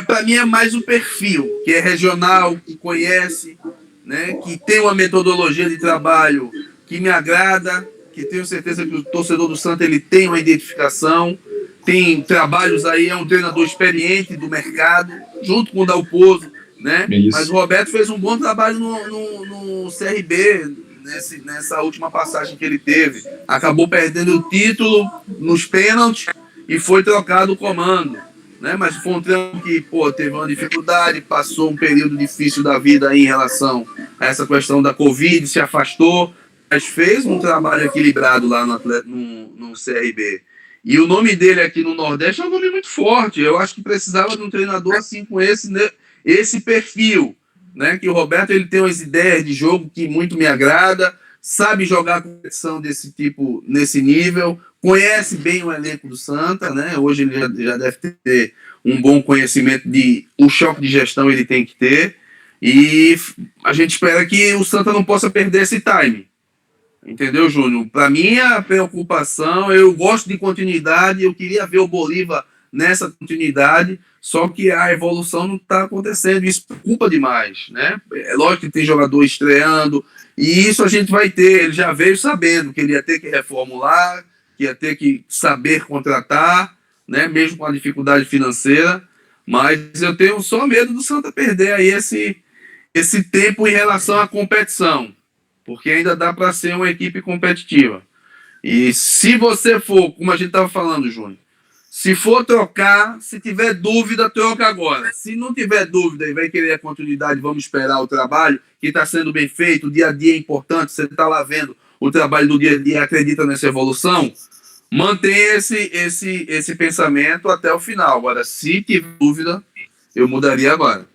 para mim é mais o perfil, que é regional, que conhece, né? Que tem uma metodologia de trabalho que me agrada, que tenho certeza que o torcedor do Santa ele tem uma identificação, tem trabalhos aí, é um treinador experiente do mercado, junto com o Dalpozo, né? Mas o Roberto fez um bom trabalho no CRB, nessa última passagem que ele teve. Acabou perdendo o título nos pênaltis e foi trocado o comando. Né? Mas foi um treino que teve uma dificuldade, passou um período difícil da vida aí em relação a essa questão da Covid, se afastou, mas fez um trabalho equilibrado lá no CRB. E o nome dele aqui no Nordeste é um nome muito forte. Eu acho que precisava de um treinador assim com esse perfil. Né? Que o Roberto ele tem umas ideias de jogo que muito me agrada, sabe jogar competição desse tipo, nesse nível, conhece bem o elenco do Santa, né? Hoje ele já deve ter um bom conhecimento o choque de gestão ele tem que ter, e a gente espera que o Santa não possa perder esse time. Entendeu, Júnior? Para mim, a preocupação, eu gosto de continuidade, eu queria ver o Bolívar nessa continuidade, só que a evolução não está acontecendo, isso preocupa demais, né? É lógico que tem jogador estreando, e isso a gente vai ter, ele já veio sabendo que ele ia ter que reformular, que ia ter que saber contratar, né? Mesmo com a dificuldade financeira, mas eu tenho só medo do Santa perder aí esse tempo em relação à competição, porque ainda dá para ser uma equipe competitiva. E se você for, como a gente estava falando, Júnior, se for trocar, se tiver dúvida, troca agora. Se não tiver dúvida e vai querer a continuidade, vamos esperar o trabalho, que está sendo bem feito, o dia a dia é importante, você está lá vendo o trabalho do dia a dia, acredita nessa evolução, mantenha esse pensamento até o final. Agora, se tiver dúvida, eu mudaria agora.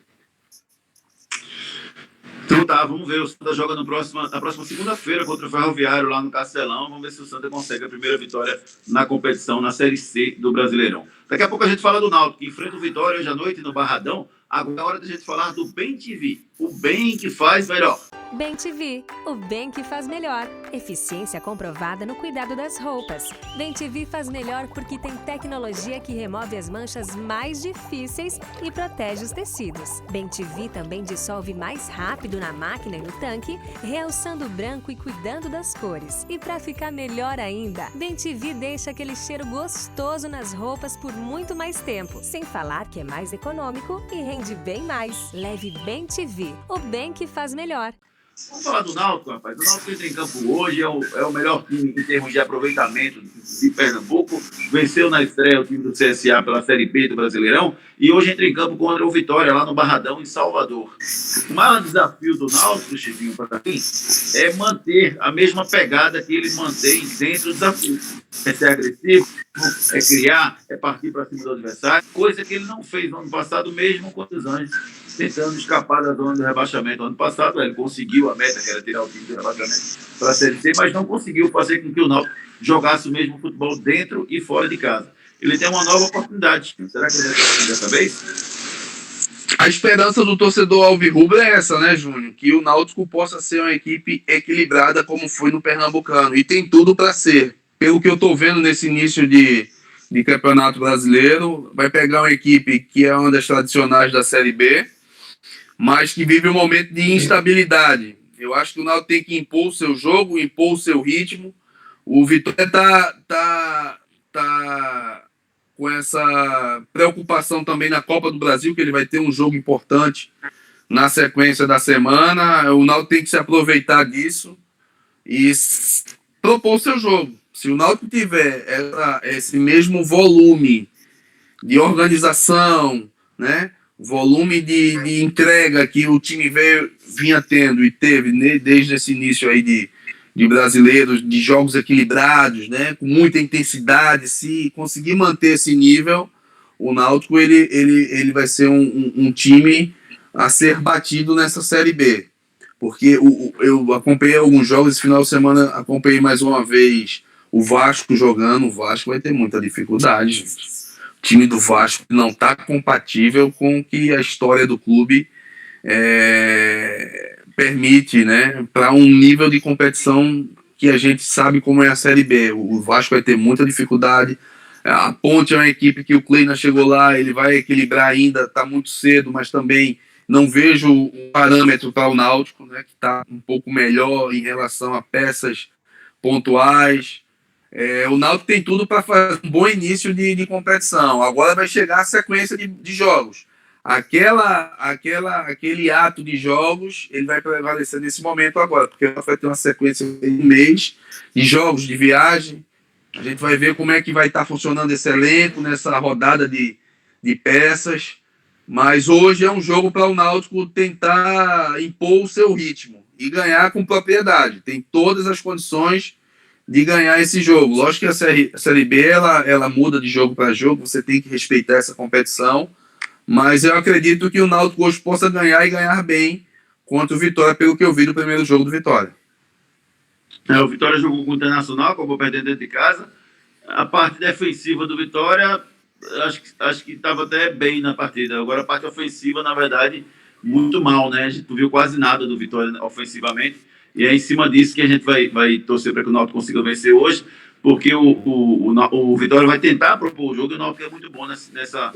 Então tá, vamos ver. O Santa joga na próxima segunda-feira contra o Ferroviário lá no Castelão. Vamos ver se o Santa consegue a primeira vitória na competição, na Série C do Brasileirão. Daqui a pouco a gente fala do Náutico, que enfrenta o Vitória hoje à noite no Barradão. Agora é hora da gente falar do Bem TV, o bem que faz melhor. Bem-TV, o bem que faz melhor. Eficiência comprovada no cuidado das roupas. Bem-TV faz melhor porque tem tecnologia que remove as manchas mais difíceis e protege os tecidos. Bem-TV também dissolve mais rápido na máquina e no tanque, realçando o branco e cuidando das cores. E para ficar melhor ainda, Bem-TV deixa aquele cheiro gostoso nas roupas por muito mais tempo. Sem falar que é mais econômico e rende bem mais. Leve Bem-TV, o bem que faz melhor. Vamos falar do Náutico, rapaz. O Náutico entra em campo hoje, é o melhor time em termos de aproveitamento de Pernambuco. Venceu na estreia o time do CSA pela Série B do Brasileirão e hoje entra em campo contra o Vitória, lá no Barradão, em Salvador. O maior desafio do Náutico, Chiquinho, para mim, é manter a mesma pegada que ele mantém dentro do desafio. É ser agressivo, é criar, é partir para cima do adversário, coisa que ele não fez no ano passado, mesmo com os Anjos tentando escapar da zona do rebaixamento. Ano passado ele conseguiu a meta, que era tirar o time do rebaixamento para a Série C, mas não conseguiu fazer com que o Náutico jogasse o mesmo futebol dentro e fora de casa. Ele tem uma nova oportunidade. Será que ele vai ter dessa vez? A esperança do torcedor alvirrubro é essa, né, Júnior? Que o Náutico possa ser uma equipe equilibrada como foi no Pernambucano. E tem tudo para ser. Pelo que eu estou vendo nesse início de Campeonato Brasileiro, vai pegar uma equipe que é uma das tradicionais da Série B, mas que vive um momento de instabilidade. Eu acho que o Náutico tem que impor o seu jogo, impor o seu ritmo. O Vitória está com essa preocupação também na Copa do Brasil, que ele vai ter um jogo importante na sequência da semana. O Náutico tem que se aproveitar disso e propor o seu jogo. Se o Náutico tiver esse mesmo volume de organização, né, volume de entrega que o time vinha tendo e teve desde esse início aí de brasileiros, de jogos equilibrados, né, com muita intensidade, se conseguir manter esse nível, o Náutico ele vai ser um time a ser batido nessa Série B. Porque eu acompanhei alguns jogos, esse final de semana acompanhei mais uma vez o Vasco jogando. O Vasco vai ter muita dificuldade, gente. O time do Vasco não está compatível com o que a história do clube permite, né, para um nível de competição que a gente sabe como é a Série B. O Vasco vai ter muita dificuldade. A Ponte é uma equipe que o Kleina chegou lá, ele vai equilibrar ainda, está muito cedo, mas também não vejo um parâmetro para o Náutico, né, que está um pouco melhor em relação a peças pontuais. O Náutico tem tudo para fazer um bom início de competição. Agora vai chegar a sequência de jogos. Aquele ato de jogos, ele vai prevalecer nesse momento agora, porque vai ter uma sequência de um mês de jogos, de viagem. A gente vai ver como é que vai estar funcionando esse elenco nessa rodada de peças. Mas hoje é um jogo para o Náutico tentar impor o seu ritmo e ganhar com propriedade. Tem todas as condições de ganhar esse jogo. Lógico que a Série B ela muda de jogo para jogo, você tem que respeitar essa competição, mas eu acredito que o Náutico hoje possa ganhar e ganhar bem contra o Vitória, pelo que eu vi do primeiro jogo do Vitória. O Vitória jogou com o Internacional, acabou perdendo dentro de casa. A parte defensiva do Vitória, acho que estava até bem na partida. Agora a parte ofensiva, na verdade, muito mal, né? A gente não viu quase nada do Vitória ofensivamente. E é em cima disso que a gente vai torcer para que o Náutico consiga vencer hoje, porque o Vitória vai tentar propor o jogo e o Náutico é muito bom nessa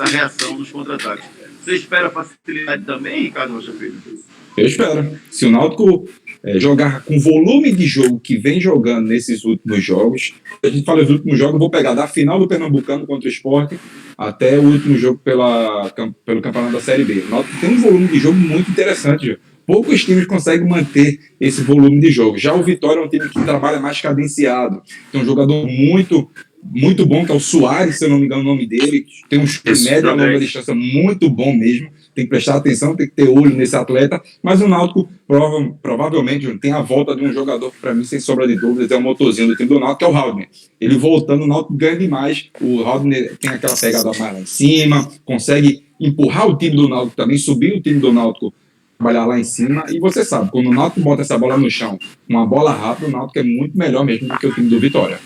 reação nos contra-ataques. Você espera facilidade também, Ricardo Rocha Filho? Eu espero. Se o Náutico jogar com o volume de jogo que vem jogando nesses últimos jogos, a gente fala dos últimos jogos, eu vou pegar da final do Pernambucano contra o Sport até o último jogo pelo campeonato da Série B. O Náutico tem um volume de jogo muito interessante. Poucos times conseguem manter esse volume de jogo. Já o Vitória é um time que trabalha mais cadenciado. Tem um jogador muito, muito bom, que é o Soares, se eu não me engano o nome dele. Tem um chute médio a longa distância muito bom mesmo. Tem que prestar atenção, tem que ter olho nesse atleta. Mas o Náutico provavelmente tem a volta de um jogador que, para mim, sem sombra de dúvidas, é o motorzinho do time do Náutico, que é o Haldner. Ele voltando, o Náutico ganha demais. O Haldner tem aquela pegada mais lá em cima, consegue empurrar o time do Náutico também, subir o time do Náutico, trabalhar lá em cima, e você sabe, quando o Náutico bota essa bola no chão, uma bola rápida, o Náutico é muito melhor mesmo do que o time do Vitória.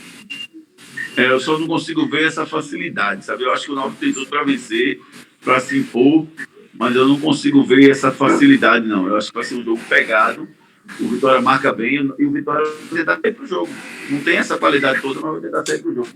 Eu só não consigo ver essa facilidade, sabe? Eu acho que o Náutico tem tudo para vencer, para se impor, mas eu não consigo ver essa facilidade, não. Eu acho que vai ser um jogo pegado, o Vitória marca bem e o Vitória vai tentar sair para o jogo. Não tem essa qualidade toda, mas vai tentar sair para o jogo.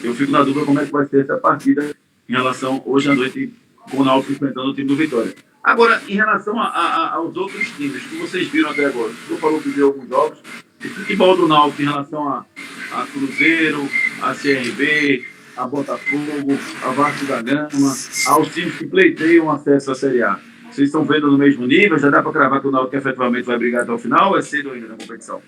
Eu fico na dúvida como é que vai ser essa partida em relação, hoje à noite, com o Náutico enfrentando o time do Vitória. Agora, em relação aos outros times que vocês viram até agora, você falou que viu alguns jogos, o futebol do Náutico em relação a Cruzeiro, a CRB, a Botafogo, a Vasco da Gama, aos times que pleiteiam acesso à Série A. Vocês estão vendo no mesmo nível? Já dá para cravar que o Náutico efetivamente vai brigar até o final ou é cedo ainda na competição?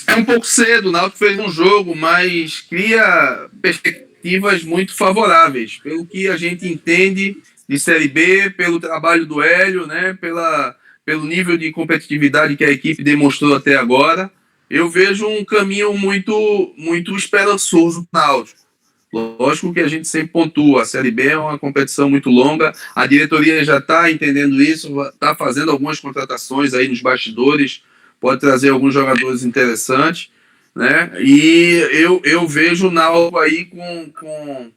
É um pouco cedo, o Náutico fez um jogo, mas cria perspectivas muito favoráveis, pelo que a gente entende de Série B, pelo trabalho do Hélio, né, pelo nível de competitividade que a equipe demonstrou até agora. Eu vejo um caminho muito esperançoso para o Náutico. Lógico que a gente sempre pontua, a Série B é uma competição muito longa, a diretoria já está entendendo isso, está fazendo algumas contratações aí nos bastidores, pode trazer alguns jogadores interessantes, né? E eu vejo o Náutico aí com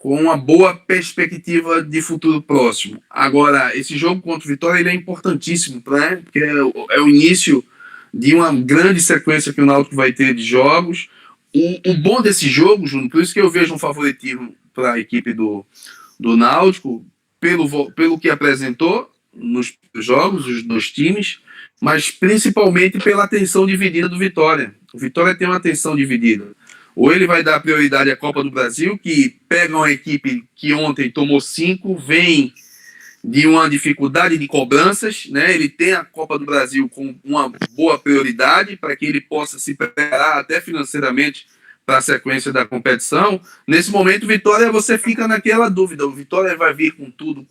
uma boa perspectiva de futuro próximo. Agora, esse jogo contra o Vitória ele é importantíssimo, né? Porque é o início de uma grande sequência que o Náutico vai ter de jogos. O bom desse jogo, Júnior, por isso que eu vejo um favoritismo para a equipe do Náutico, pelo que apresentou nos jogos, os dois times, mas principalmente pela atenção dividida do Vitória. O Vitória tem uma atenção dividida. Ou ele vai dar prioridade à Copa do Brasil, que pega uma equipe que ontem tomou 5, vem de uma dificuldade de cobranças, né? Ele tem a Copa do Brasil com uma boa prioridade para que ele possa se preparar até financeiramente para a sequência da competição. Nesse momento, Vitória, você fica naquela dúvida, o Vitória vai vir com tudo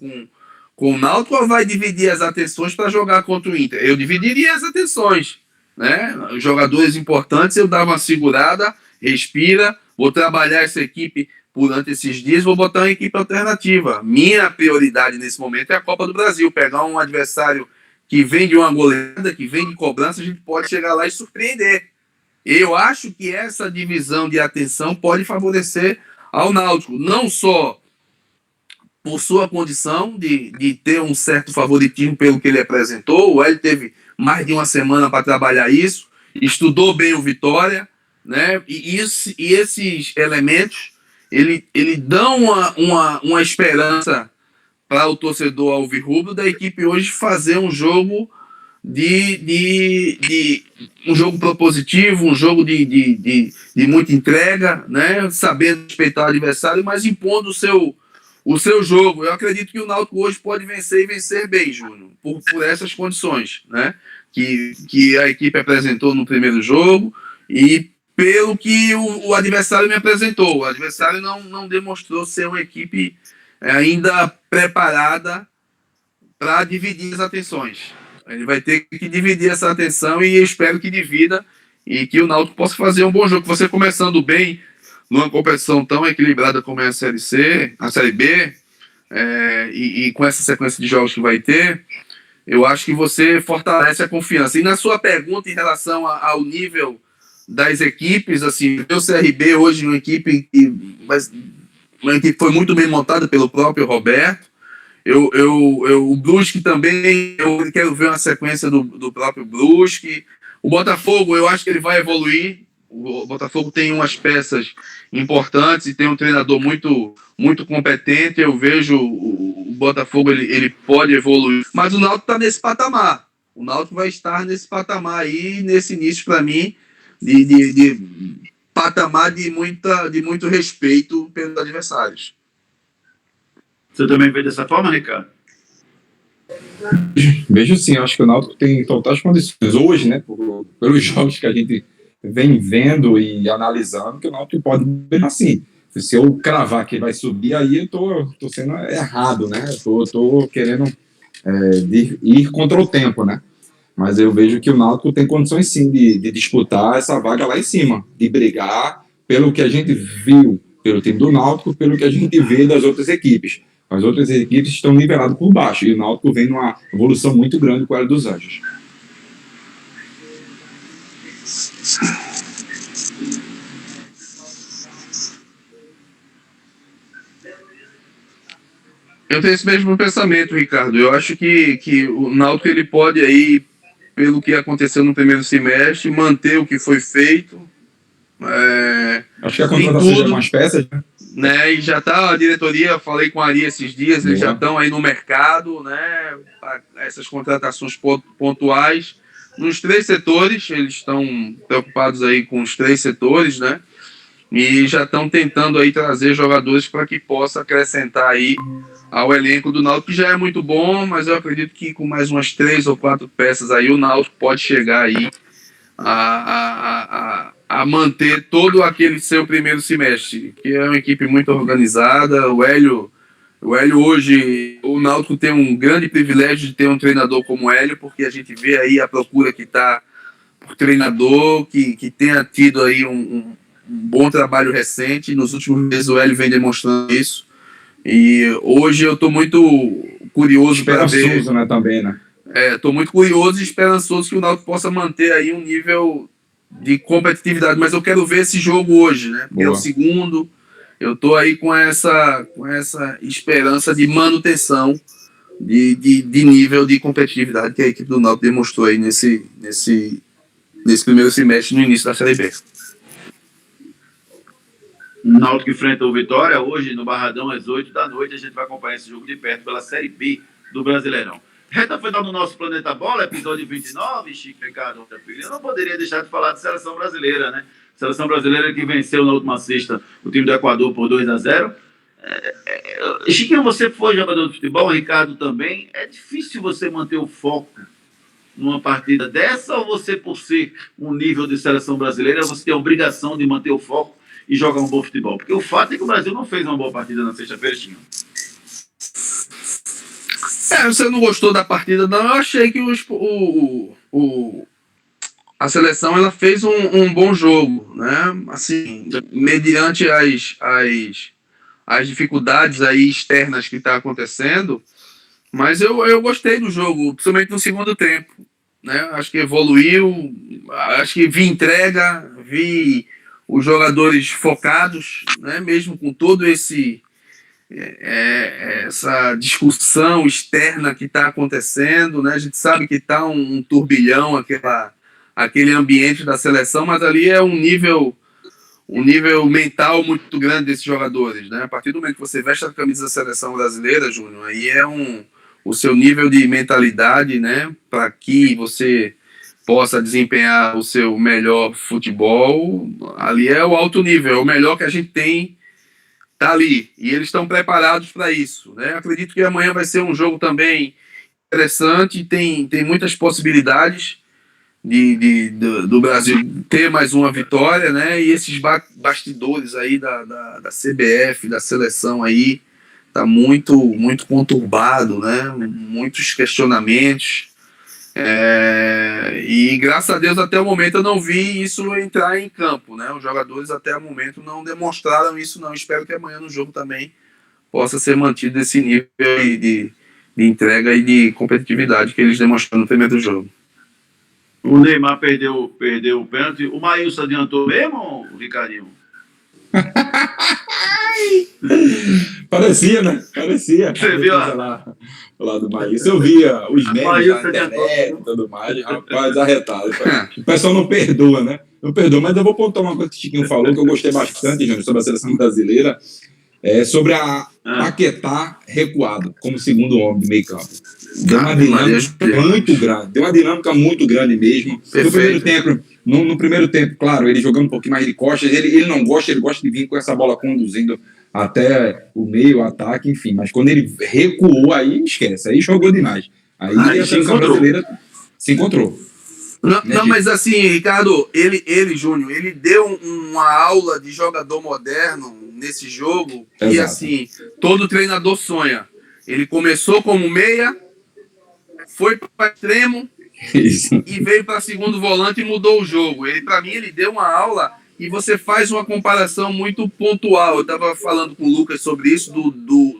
com o Náutico ou vai dividir as atenções para jogar contra o Inter? Eu dividiria as atenções, né? Os jogadores importantes, eu dava uma segurada, respira, vou trabalhar essa equipe durante esses dias, vou botar uma equipe alternativa. Minha prioridade nesse momento é a Copa do Brasil. Pegar um adversário que vem de uma goleada, que vem de cobrança, a gente pode chegar lá e surpreender. Eu acho que essa divisão de atenção pode favorecer ao Náutico, não só por sua condição de ter um certo favoritismo pelo que ele apresentou. O Hélio teve mais de uma semana para trabalhar isso, estudou bem o Vitória, né? E esses elementos ele dá uma esperança para o torcedor alvirrubro da equipe hoje fazer um jogo um jogo propositivo, um jogo de muita entrega, né? Sabendo respeitar o adversário, mas impondo o seu jogo. Eu acredito que o Náutico hoje pode vencer e vencer bem, Júnior, por essas condições, né? Que a equipe apresentou no primeiro jogo e pelo que o adversário me apresentou. O adversário não demonstrou ser uma equipe ainda preparada para dividir as atenções. Ele vai ter que dividir essa atenção e eu espero que divida e que o Náutico possa fazer um bom jogo. Você começando bem numa competição tão equilibrada como é a Série B, e com essa sequência de jogos que vai ter, eu acho que você fortalece a confiança. E na sua pergunta em relação ao nível das equipes, assim, o CRB hoje uma equipe que foi muito bem montada pelo próprio Roberto. O Brusque também, eu quero ver uma sequência do próprio Brusque. O Botafogo, eu acho que ele vai evoluir. O Botafogo tem umas peças importantes e tem um treinador muito competente. Eu vejo o Botafogo, ele pode evoluir. Mas o Náutico está nesse patamar. O Náutico vai estar nesse patamar aí, nesse início, para mim, de patamar de muito respeito pelos adversários. Você também vê dessa forma, Ricardo? Vejo sim, acho que o Náutico tem totais condições hoje, né, pelos jogos que a gente vem vendo e analisando, que o Náutico pode ver assim. Se eu cravar que vai subir, aí eu tô sendo errado, né? Tô querendo ir contra o tempo, né? Mas eu vejo que o Náutico tem condições sim de disputar essa vaga lá em cima, de brigar pelo que a gente viu pelo time do Náutico, pelo que a gente vê das outras equipes. As outras equipes estão niveladas por baixo e o Náutico vem numa evolução muito grande com o Hélio dos Anjos. Eu tenho esse mesmo pensamento, Ricardo. Eu acho que o Náutico ele pode aí, pelo que aconteceu no primeiro semestre, manter o que foi feito. Acho que a Tem contratação de tudo, algumas peças, né? né? E já tá a diretoria, falei com a Ari esses dias, eles Boa. já estão aí no mercado, né? Pra essas contratações pontuais. Nos 3 setores, eles estão preocupados aí com os 3 setores, né? E já estão tentando aí trazer jogadores para que possa acrescentar aí ao elenco do Náutico, que já é muito bom, mas eu acredito que com mais umas 3 ou 4 peças aí, o Náutico pode chegar aí a manter todo aquele seu primeiro semestre, que é uma equipe muito organizada. O Hélio hoje, o Náutico tem um grande privilégio de ter um treinador como o Hélio, porque a gente vê aí a procura que está por treinador, que tenha tido aí um bom trabalho recente. Nos últimos meses o Hélio vem demonstrando isso. E hoje eu estou muito curioso para ver. Esperançoso, né, também, né? Estou muito curioso e esperançoso que o Náutico possa manter aí um nível de competitividade, mas eu quero ver esse jogo hoje, né? Porque é o segundo. Eu estou aí com essa esperança de manutenção de nível de competitividade que a equipe do Náutico demonstrou aí nesse primeiro semestre, no início da Série B. O Náutico enfrenta o Vitória hoje no Barradão às 8 da noite. A gente vai acompanhar esse jogo de perto pela Série B do Brasileirão. Reta final do nosso Planeta Bola, episódio 29, Chico Ricardo. Eu não poderia deixar de falar de seleção brasileira, né? Seleção brasileira que venceu na última sexta o time do Equador por 2-0. Chiquinho, você foi jogador de futebol, Ricardo também. É difícil você manter o foco numa partida dessa, ou você, por ser um nível de seleção brasileira, você tem a obrigação de manter o foco e jogar um bom futebol? Porque o fato é que o Brasil não fez uma boa partida na sexta-feira, Chiquinho. Você não gostou da partida, não? Eu achei que a seleção ela fez um bom jogo, né? Assim, mediante as dificuldades aí externas que está acontecendo, mas eu gostei do jogo, principalmente no segundo tempo, né? Acho que evoluiu, acho que vi entrega, vi os jogadores focados, né? Mesmo com todo essa discussão externa que está acontecendo, né? A gente sabe que está um turbilhão, aquele ambiente da seleção, mas ali é um nível mental muito grande desses jogadores, né? A partir do momento que você veste a camisa da seleção brasileira, Júnior, aí é o seu nível de mentalidade, né? Para que você possa desempenhar o seu melhor futebol, ali é o alto nível, é o melhor que a gente tem. Tá ali, e eles estão preparados para isso, né? Acredito que amanhã vai ser um jogo também interessante, tem muitas possibilidades do Brasil ter mais uma vitória, né? E esses bastidores aí da CBF, da seleção aí, tá muito conturbado, né? Muitos questionamentos. E graças a Deus até o momento eu não vi isso entrar em campo, né? Os jogadores até o momento não demonstraram isso, não. Espero que amanhã no jogo também possa ser mantido esse nível de entrega e de competitividade que eles demonstraram no primeiro jogo. O Neymar perdeu o pênalti. O Maílson adiantou mesmo, Ricardinho? Parecia, né? Parecia. Você viu lá do Maílson. Eu via os memes na internet e tudo mais. Rapaz, arretado. O pessoal não perdoa, né? Não perdoa, mas eu vou pontuar uma coisa que o Chiquinho falou, que eu gostei bastante, Júnior, sobre a seleção brasileira, sobre a Paquetá recuado como segundo homem de meio campo. Deu uma dinâmica muito grande. Deu uma dinâmica muito grande mesmo. No primeiro tempo, claro, ele jogando um pouquinho mais de costas, ele não gosta, ele gosta de vir com essa bola conduzindo até o meio, o ataque, enfim. Mas quando ele recuou, aí esquece, aí jogou demais. Aí a seleção brasileira se encontrou. Não, mas assim, Ricardo, ele, Júnior, ele deu uma aula de jogador moderno nesse jogo que, exato, assim, todo treinador sonha. Ele começou como meia, foi para extremo e veio para segundo volante e mudou o jogo. Para mim, ele deu uma aula e você faz uma comparação muito pontual. Eu estava falando com o Lucas sobre isso,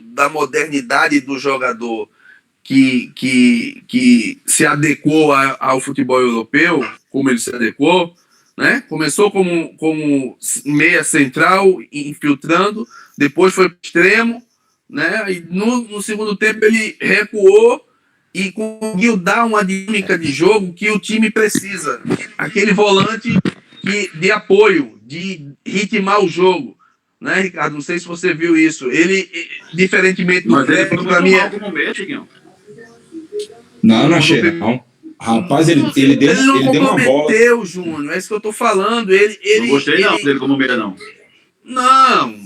da modernidade do jogador que se adequou ao futebol europeu, como ele se adequou, né? Começou como meia central, infiltrando, depois foi para extremo, né? E no segundo tempo ele recuou e conseguiu dar uma dinâmica de jogo que o time precisa. Aquele volante de apoio, de ritmar o jogo, né, Ricardo? Não sei se você viu isso. Ele, diferentemente do Mas ele foi Kleber, muito para mim mal como meio, Chiquinho. Não achei, não. Rapaz, ele deu uma bola. comprometeu, Júnior. É isso que eu tô falando. Não gostei não dele como meia, não. Não,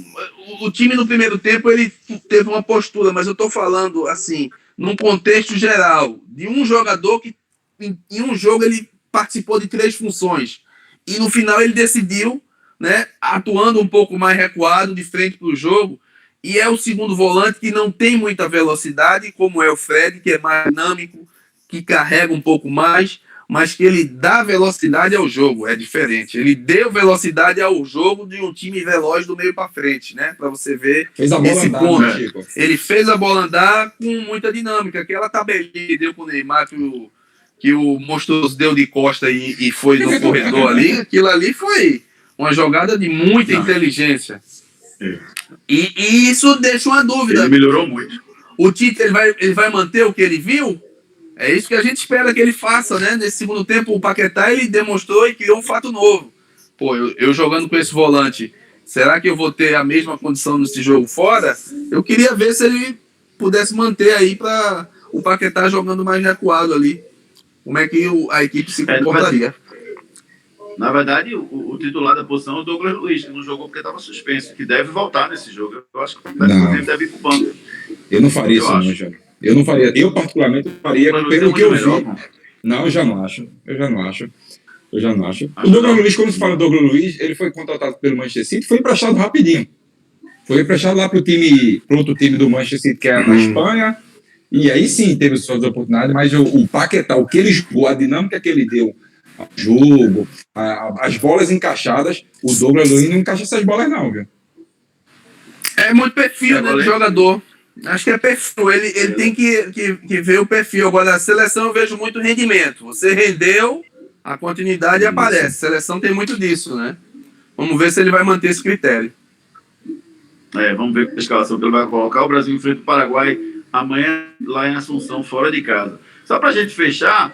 o time no primeiro tempo ele teve uma postura, mas eu tô falando assim, num contexto geral, de um jogador que em um jogo ele participou de 3 funções e no final ele decidiu, né, atuando um pouco mais recuado de frente para o jogo, e é o segundo volante que não tem muita velocidade, como é o Fred, que é mais dinâmico, que carrega um pouco mais, mas que ele dá velocidade ao jogo, é diferente. Ele deu velocidade ao jogo de um time veloz do meio para frente, né? Para você ver Fez a bola esse andar, ponto. né, Chico? Ele fez a bola andar com muita dinâmica. Aquela tabelinha que deu com o Neymar, que o Monstruoso deu de costa e foi no corredor ali, aquilo ali foi uma jogada de muita inteligência. E isso deixa uma dúvida. Ele melhorou muito. O Tite ele vai manter o que ele viu? É isso que a gente espera que ele faça, né? Nesse segundo tempo, o Paquetá ele demonstrou e criou um fato novo. Pô, eu jogando com esse volante, será que eu vou ter a mesma condição nesse jogo fora? Eu queria ver se ele pudesse manter aí para o Paquetá jogando mais recuado ali. Como é que a equipe se comportaria? Na verdade, o titular da posição é o Douglas Luiz, que não jogou porque estava suspenso, que deve voltar nesse jogo. Eu acho que o deve ir para o banco. Eu não faria isso, não, Jânio. Eu não faria. Eu, particularmente, faria pelo que eu vi. Não, eu já não acho. O Douglas Luiz, quando se fala Douglas Luiz, ele foi contratado pelo Manchester City, foi emprestado rapidinho. Foi emprestado lá para o outro time do Manchester City, que é na Espanha. E aí sim teve suas oportunidades, mas o Paquetá, o que ele jogou, a dinâmica que ele deu ao jogo, as bolas encaixadas, o Douglas Luiz não encaixa essas bolas, não, viu? É muito perfil, né, do jogador. Acho que é perfil. Ele tem que ver o perfil. Agora, a seleção eu vejo muito rendimento. Você rendeu, a continuidade aparece. A seleção tem muito disso, né? Vamos ver se ele vai manter esse critério. Vamos ver a escalação que ele vai colocar. O Brasil enfrenta o Paraguai amanhã lá em Assunção, fora de casa. Só para a gente fechar,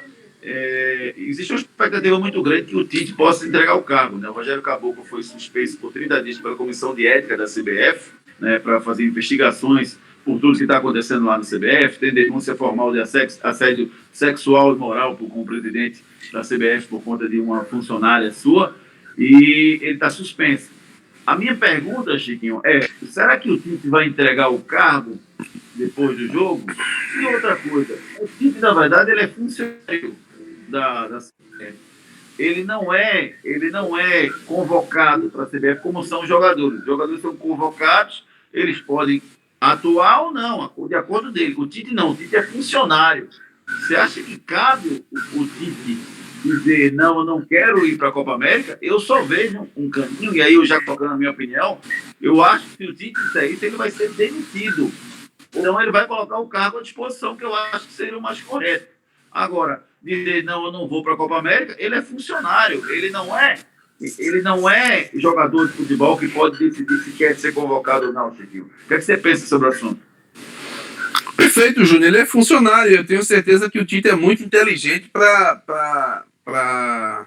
existe uma expectativa muito grande que o Tite possa entregar o cargo, né? O Rogério Caboclo foi suspenso por 30 dias pela Comissão de Ética da CBF, né, para fazer investigações por tudo que está acontecendo lá no CBF. Tem denúncia formal de assédio sexual e moral com o presidente da CBF por conta de uma funcionária sua, e ele está suspenso. A minha pergunta, Chiquinho, será que o Tite vai entregar o cargo depois do jogo? E outra coisa, o Tite, na verdade, ele é funcionário da CBF. Ele não é convocado para a CBF como são os jogadores. Os jogadores são convocados, eles podem atuar ou não, de acordo dele. O Tite não, o Tite é funcionário. Você acha que cabe o Tite dizer, não, eu não quero ir para a Copa América? Eu só vejo um caminho, e aí eu já colocando a minha opinião, eu acho que se o Tite disser isso, ele vai ser demitido. Então ele vai colocar o cargo à disposição, que eu acho que seria o mais correto. Agora, dizer, não, eu não vou para a Copa América, ele é funcionário, ele não é jogador de futebol que pode decidir se quer ser convocado ou não, Chiquinho. O que é que você pensa sobre o assunto? Perfeito, Júnior. Ele é funcionário. Eu tenho certeza que o Tite é muito inteligente para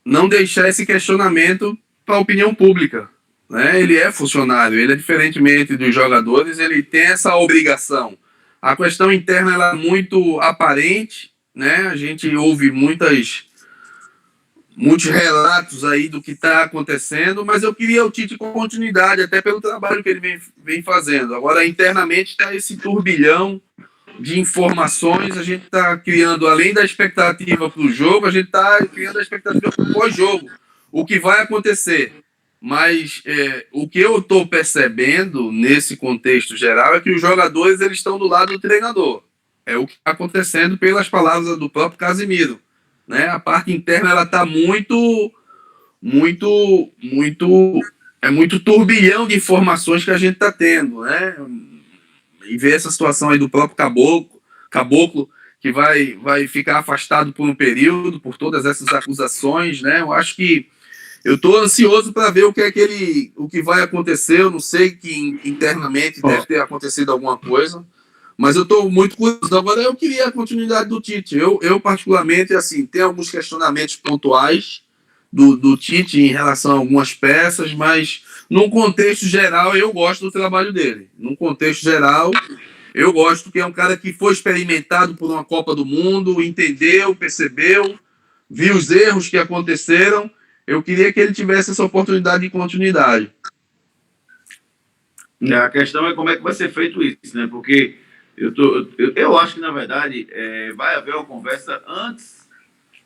não deixar esse questionamento para a opinião pública, né? Ele é funcionário. Ele é diferentemente dos jogadores. Ele tem essa obrigação. A questão interna ela é muito aparente, né? A gente ouve muitos relatos aí do que está acontecendo, mas eu queria o Tite com continuidade, até pelo trabalho que ele vem fazendo. Agora, internamente, está esse turbilhão de informações. A gente está criando, além da expectativa para o jogo, a gente está criando a expectativa para o pós-jogo. O que vai acontecer? Mas o que eu estou percebendo nesse contexto geral é que os jogadores eles estão do lado do treinador. É o que está acontecendo pelas palavras do próprio Casemiro, né? A parte interna ela está muito turbilhão de informações que a gente está tendo, né? E ver essa situação aí do próprio Caboclo que vai ficar afastado por um período por todas essas acusações, né? Eu acho que Eu estou ansioso para ver o que é o que vai acontecer. Eu não sei que internamente deve ter acontecido alguma coisa, mas eu estou muito curioso. Agora, eu queria a continuidade do Tite. Eu particularmente, assim, tenho alguns questionamentos pontuais do Tite em relação a algumas peças, mas num contexto geral eu gosto do trabalho dele. Num contexto geral, eu gosto que é um cara que foi experimentado por uma Copa do Mundo, entendeu, percebeu, viu os erros que aconteceram. Eu queria que ele tivesse essa oportunidade de continuidade. A questão é como é que vai ser feito isso, né? Porque eu acho que, na verdade, vai haver uma conversa antes.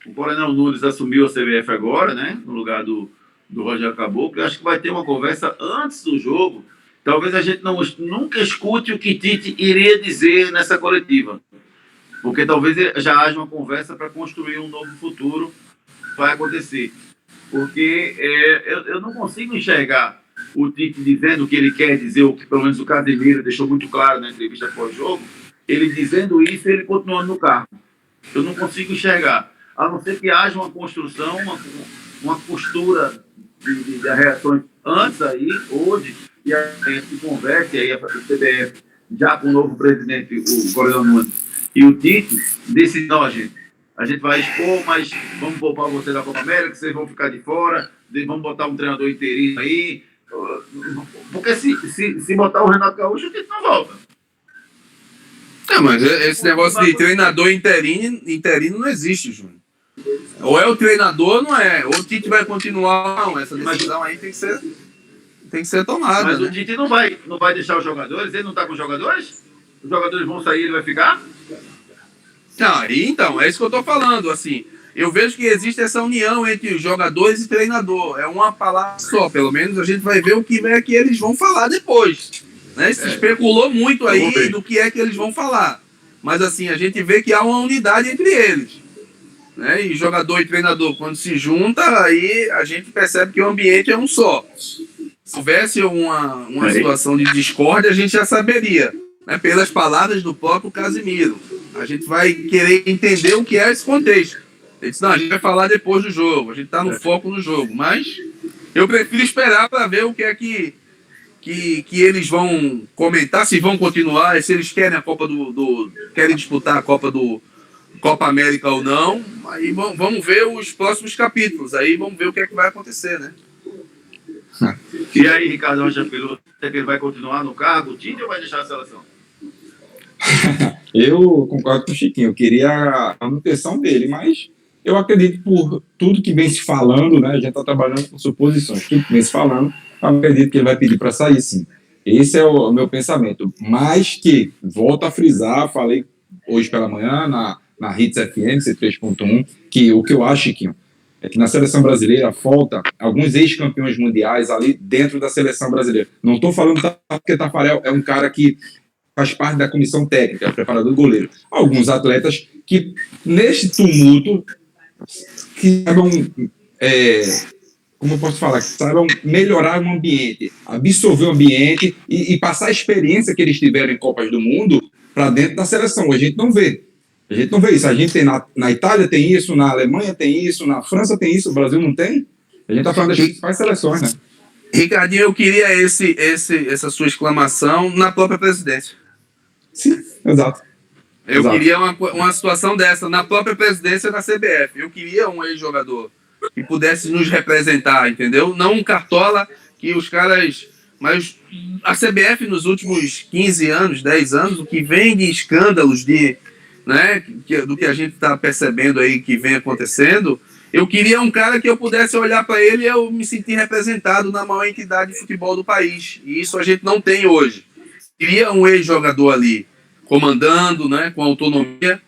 O Coronel Nunes assumiu a CBF agora, né? No lugar do Rogério Caboclo. Eu acho que vai ter uma conversa antes do jogo. Talvez a gente nunca escute o que Tite iria dizer nessa coletiva. Porque talvez já haja uma conversa para construir um novo futuro. Vai acontecer. Porque eu não consigo enxergar o Tite dizendo o que ele quer dizer, o que pelo menos o Casemiro deixou muito claro na entrevista pós-jogo, ele dizendo isso e ele continuando no cargo. Eu não consigo enxergar. A não ser que haja uma construção, uma costura de reações antes aí, hoje, e a gente se converse aí a CBF, já com o novo presidente, o Coronel Nunes, e o Tite, decide, não, a gente vai expor, mas vamos poupar você da Copa América, vocês vão ficar de fora, vamos botar um treinador interino aí. Porque se botar o Renato Gaúcho, o Tite não volta. Mas esse negócio de treinador interino não existe, Júnior. Ou é o treinador ou não é. Ou o Tite vai continuar. Não, essa decisão aí tem que ser tomada. Mas né? O Tite não vai deixar os jogadores, ele não está com os jogadores? Os jogadores vão sair, ele vai ficar? Não, então, é isso que eu estou falando, assim, eu vejo que existe essa união entre os jogadores e treinador, é uma palavra só, pelo menos a gente vai ver o que é que eles vão falar depois, né? Se especulou muito aí do que é que eles vão falar, mas assim, a gente vê que há uma unidade entre eles, né? E jogador e treinador, quando se junta, aí a gente percebe que o ambiente é um só. Se houvesse uma situação de discórdia, a gente já saberia, né? Pelas palavras do próprio Casemiro. A gente vai querer entender o que é esse contexto. Ele disse, não, a gente vai falar depois do jogo, a gente está no foco no jogo, mas eu prefiro esperar para ver o que é que eles vão comentar, se vão continuar, se eles querem a Copa querem disputar a Copa América ou não. Aí vamos ver os próximos capítulos, aí vamos ver o que é que vai acontecer, né? E aí, Ricardo Rocha Filho, ele vai continuar no cargo, o Tite, ou vai deixar a seleção? Eu concordo com o Chiquinho, eu queria a manutenção dele, mas eu acredito por tudo que vem se falando, né? A gente está trabalhando com suposições, tudo que vem se falando, eu acredito que ele vai pedir para sair, sim. Esse é o meu pensamento. Mas que, volto a frisar, falei hoje pela manhã na Hits FM, C3.1, que o que eu acho, Chiquinho, é que na seleção brasileira falta alguns ex-campeões mundiais ali dentro da seleção brasileira. Não estou falando porque Tafarel é um cara que faz parte da comissão técnica, é preparador do goleiro. Alguns atletas que, neste tumulto, que saibam, como eu posso falar, que saibam melhorar o ambiente, absorver o ambiente e passar a experiência que eles tiveram em Copas do Mundo para dentro da seleção. A gente não vê. A gente não vê isso. A gente tem na Itália tem isso, na Alemanha tem isso, na França tem isso, o Brasil não tem. A gente está falando das principais seleções, né? Ricardinho, eu queria essa sua exclamação na própria presidência. Sim, exato. Eu queria uma situação dessa na própria presidência da CBF. Eu queria um ex-jogador que pudesse nos representar, entendeu? Não um cartola que os caras... Mas a CBF nos últimos 15 anos, 10 anos, o que vem de escândalos, né, do que a gente está percebendo aí que vem acontecendo, eu queria um cara que eu pudesse olhar para ele e eu me sentir representado na maior entidade de futebol do país. E isso a gente não tem hoje. Queria um ex-jogador ali, comandando, né, com autonomia,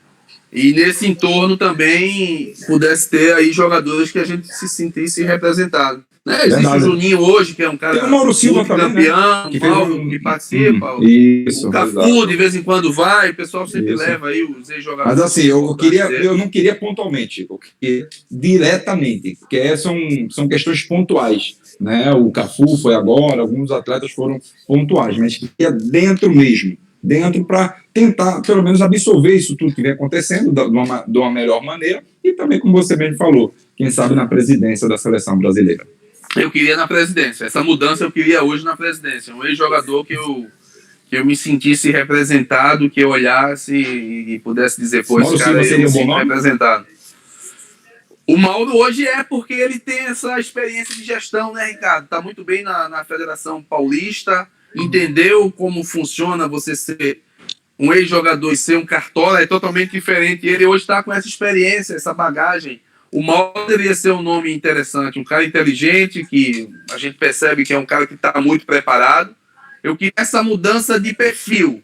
e nesse entorno também pudesse ter aí jogadores que a gente se sentisse representado. Né? Existe o Juninho hoje, que é um cara tem o Mauro Silva também, campeão, né? que participa. Isso, o Cafu, de vez em quando vai, o pessoal sempre leva aí os ex-jogadores. Mas assim, eu não queria pontualmente, eu queria diretamente, porque são questões pontuais. Né? O Cafu foi agora, alguns atletas foram pontuais, mas queria dentro mesmo. Dentro para tentar, pelo menos, absorver isso tudo que vem acontecendo de uma melhor maneira e também, como você mesmo falou, quem sabe na presidência da seleção brasileira. Eu queria na presidência. Essa mudança eu queria hoje na presidência. Um ex-jogador que eu me sentisse representado, que eu olhasse e pudesse dizer, pô, esse cara aí eu me sinto representado. O Mauro hoje porque ele tem essa experiência de gestão, né, Ricardo? Tá muito bem na Federação Paulista, entendeu como funciona você ser um ex-jogador e ser um cartola, é totalmente diferente. Ele hoje está com essa experiência, essa bagagem. O Mauro deveria ser um nome interessante, um cara inteligente, que a gente percebe que é um cara que está muito preparado. Eu queria essa mudança de perfil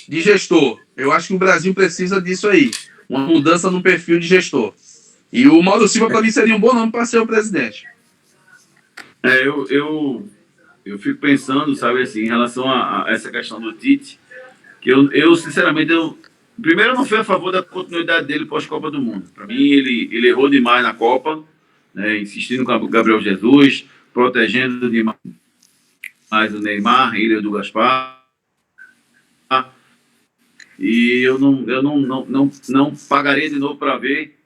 de gestor. Eu acho que o Brasil precisa disso aí. Uma mudança no perfil de gestor. E o Mauro Silva, para mim, seria um bom nome para ser o presidente. Eu fico pensando, sabe, assim, em relação a essa questão do Tite, que eu sinceramente, primeiro, eu não fui a favor da continuidade dele pós-Copa do Mundo. Para mim, ele errou demais na Copa, né, insistindo com o Gabriel Jesus, protegendo demais o Neymar, ele e o do Gaspar. E eu não pagaria de novo para ver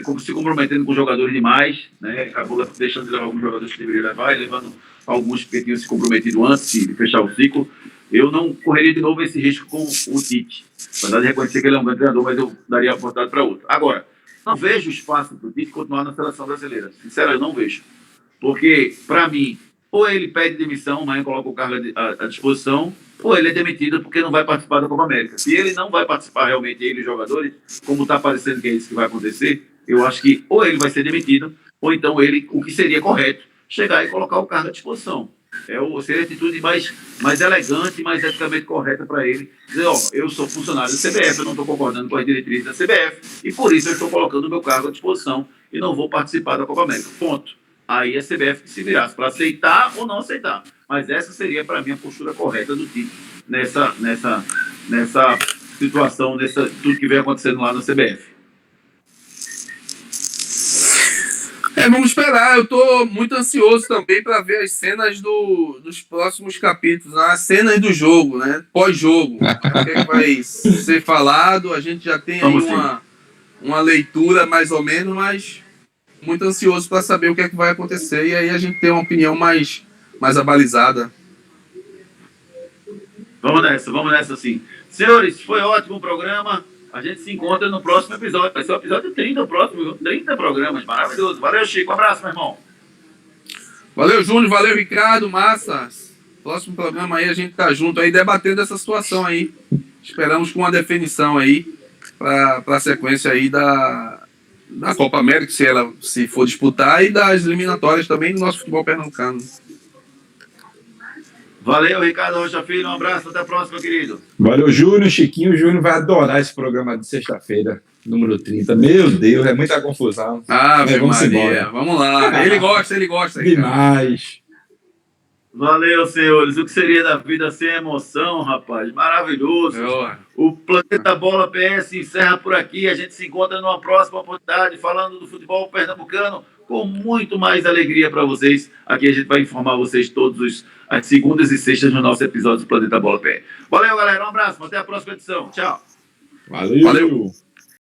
como se comprometendo com jogadores demais, né? Acabou deixando de levar alguns jogadores que deveria levar, e levando alguns que tinham se comprometido antes de fechar o ciclo. Eu não correria de novo esse risco com o Tite. Apesar de reconhecer que ele é um grande treinador, mas eu daria a oportunidade para outro. Agora, não vejo espaço para o Tite continuar na seleção brasileira. Sinceramente, eu não vejo. Porque, para mim, ou ele pede demissão, mas coloca o cargo à disposição, ou ele é demitido porque não vai participar da Copa América. Se ele não vai participar realmente, ele e os jogadores, como está parecendo que é isso que vai acontecer, eu acho que ou ele vai ser demitido, ou então ele, o que seria correto, chegar e colocar o cargo à disposição. Seria a atitude mais elegante, mais eticamente correta para ele. Dizer, eu sou funcionário da CBF, eu não estou concordando com as diretrizes da CBF, e por isso eu estou colocando o meu cargo à disposição e não vou participar da Copa América. Ponto. Aí a CBF que se virasse para aceitar ou não aceitar. Mas essa seria, para mim, a postura correta do Tite nessa situação, tudo que vem acontecendo lá na CBF. Vamos esperar. Eu estou muito ansioso também para ver as cenas dos próximos capítulos, as cenas do jogo, né? Pós-jogo. O que vai ser falado? A gente já tem aí uma leitura mais ou menos, mas muito ansioso para saber o que é que vai acontecer, e aí a gente tem uma opinião mais abalizada. Vamos nessa sim. Senhores, foi ótimo o programa. A gente se encontra no próximo episódio. Vai ser o episódio 30, o próximo. 30 programas, maravilhoso. Valeu, Chico. Um abraço, meu irmão. Valeu, Júnior. Valeu, Ricardo. Massa. Próximo programa aí, a gente tá junto aí, debatendo essa situação aí. Esperamos com uma definição aí para a sequência aí da Copa América, se for disputar, e das eliminatórias também do nosso futebol pernambucano. Valeu, Ricardo Rocha Filho. Um abraço, até a próxima, querido. Valeu, Júnior, Chiquinho. O Júnior vai adorar esse programa de sexta-feira, número 30. Meu Deus, é muita confusão. Vamos embora. Vamos lá. Ele gosta. Demais. Valeu, senhores. O que seria da vida sem emoção, rapaz? Maravilhoso. O Planeta Bola PS encerra por aqui. A gente se encontra numa próxima oportunidade falando do futebol pernambucano com muito mais alegria para vocês. Aqui a gente vai informar vocês todas as segundas e sextas no nosso episódio do Planeta Bola PS. Valeu, galera. Um abraço. Até a próxima edição. Tchau. Valeu.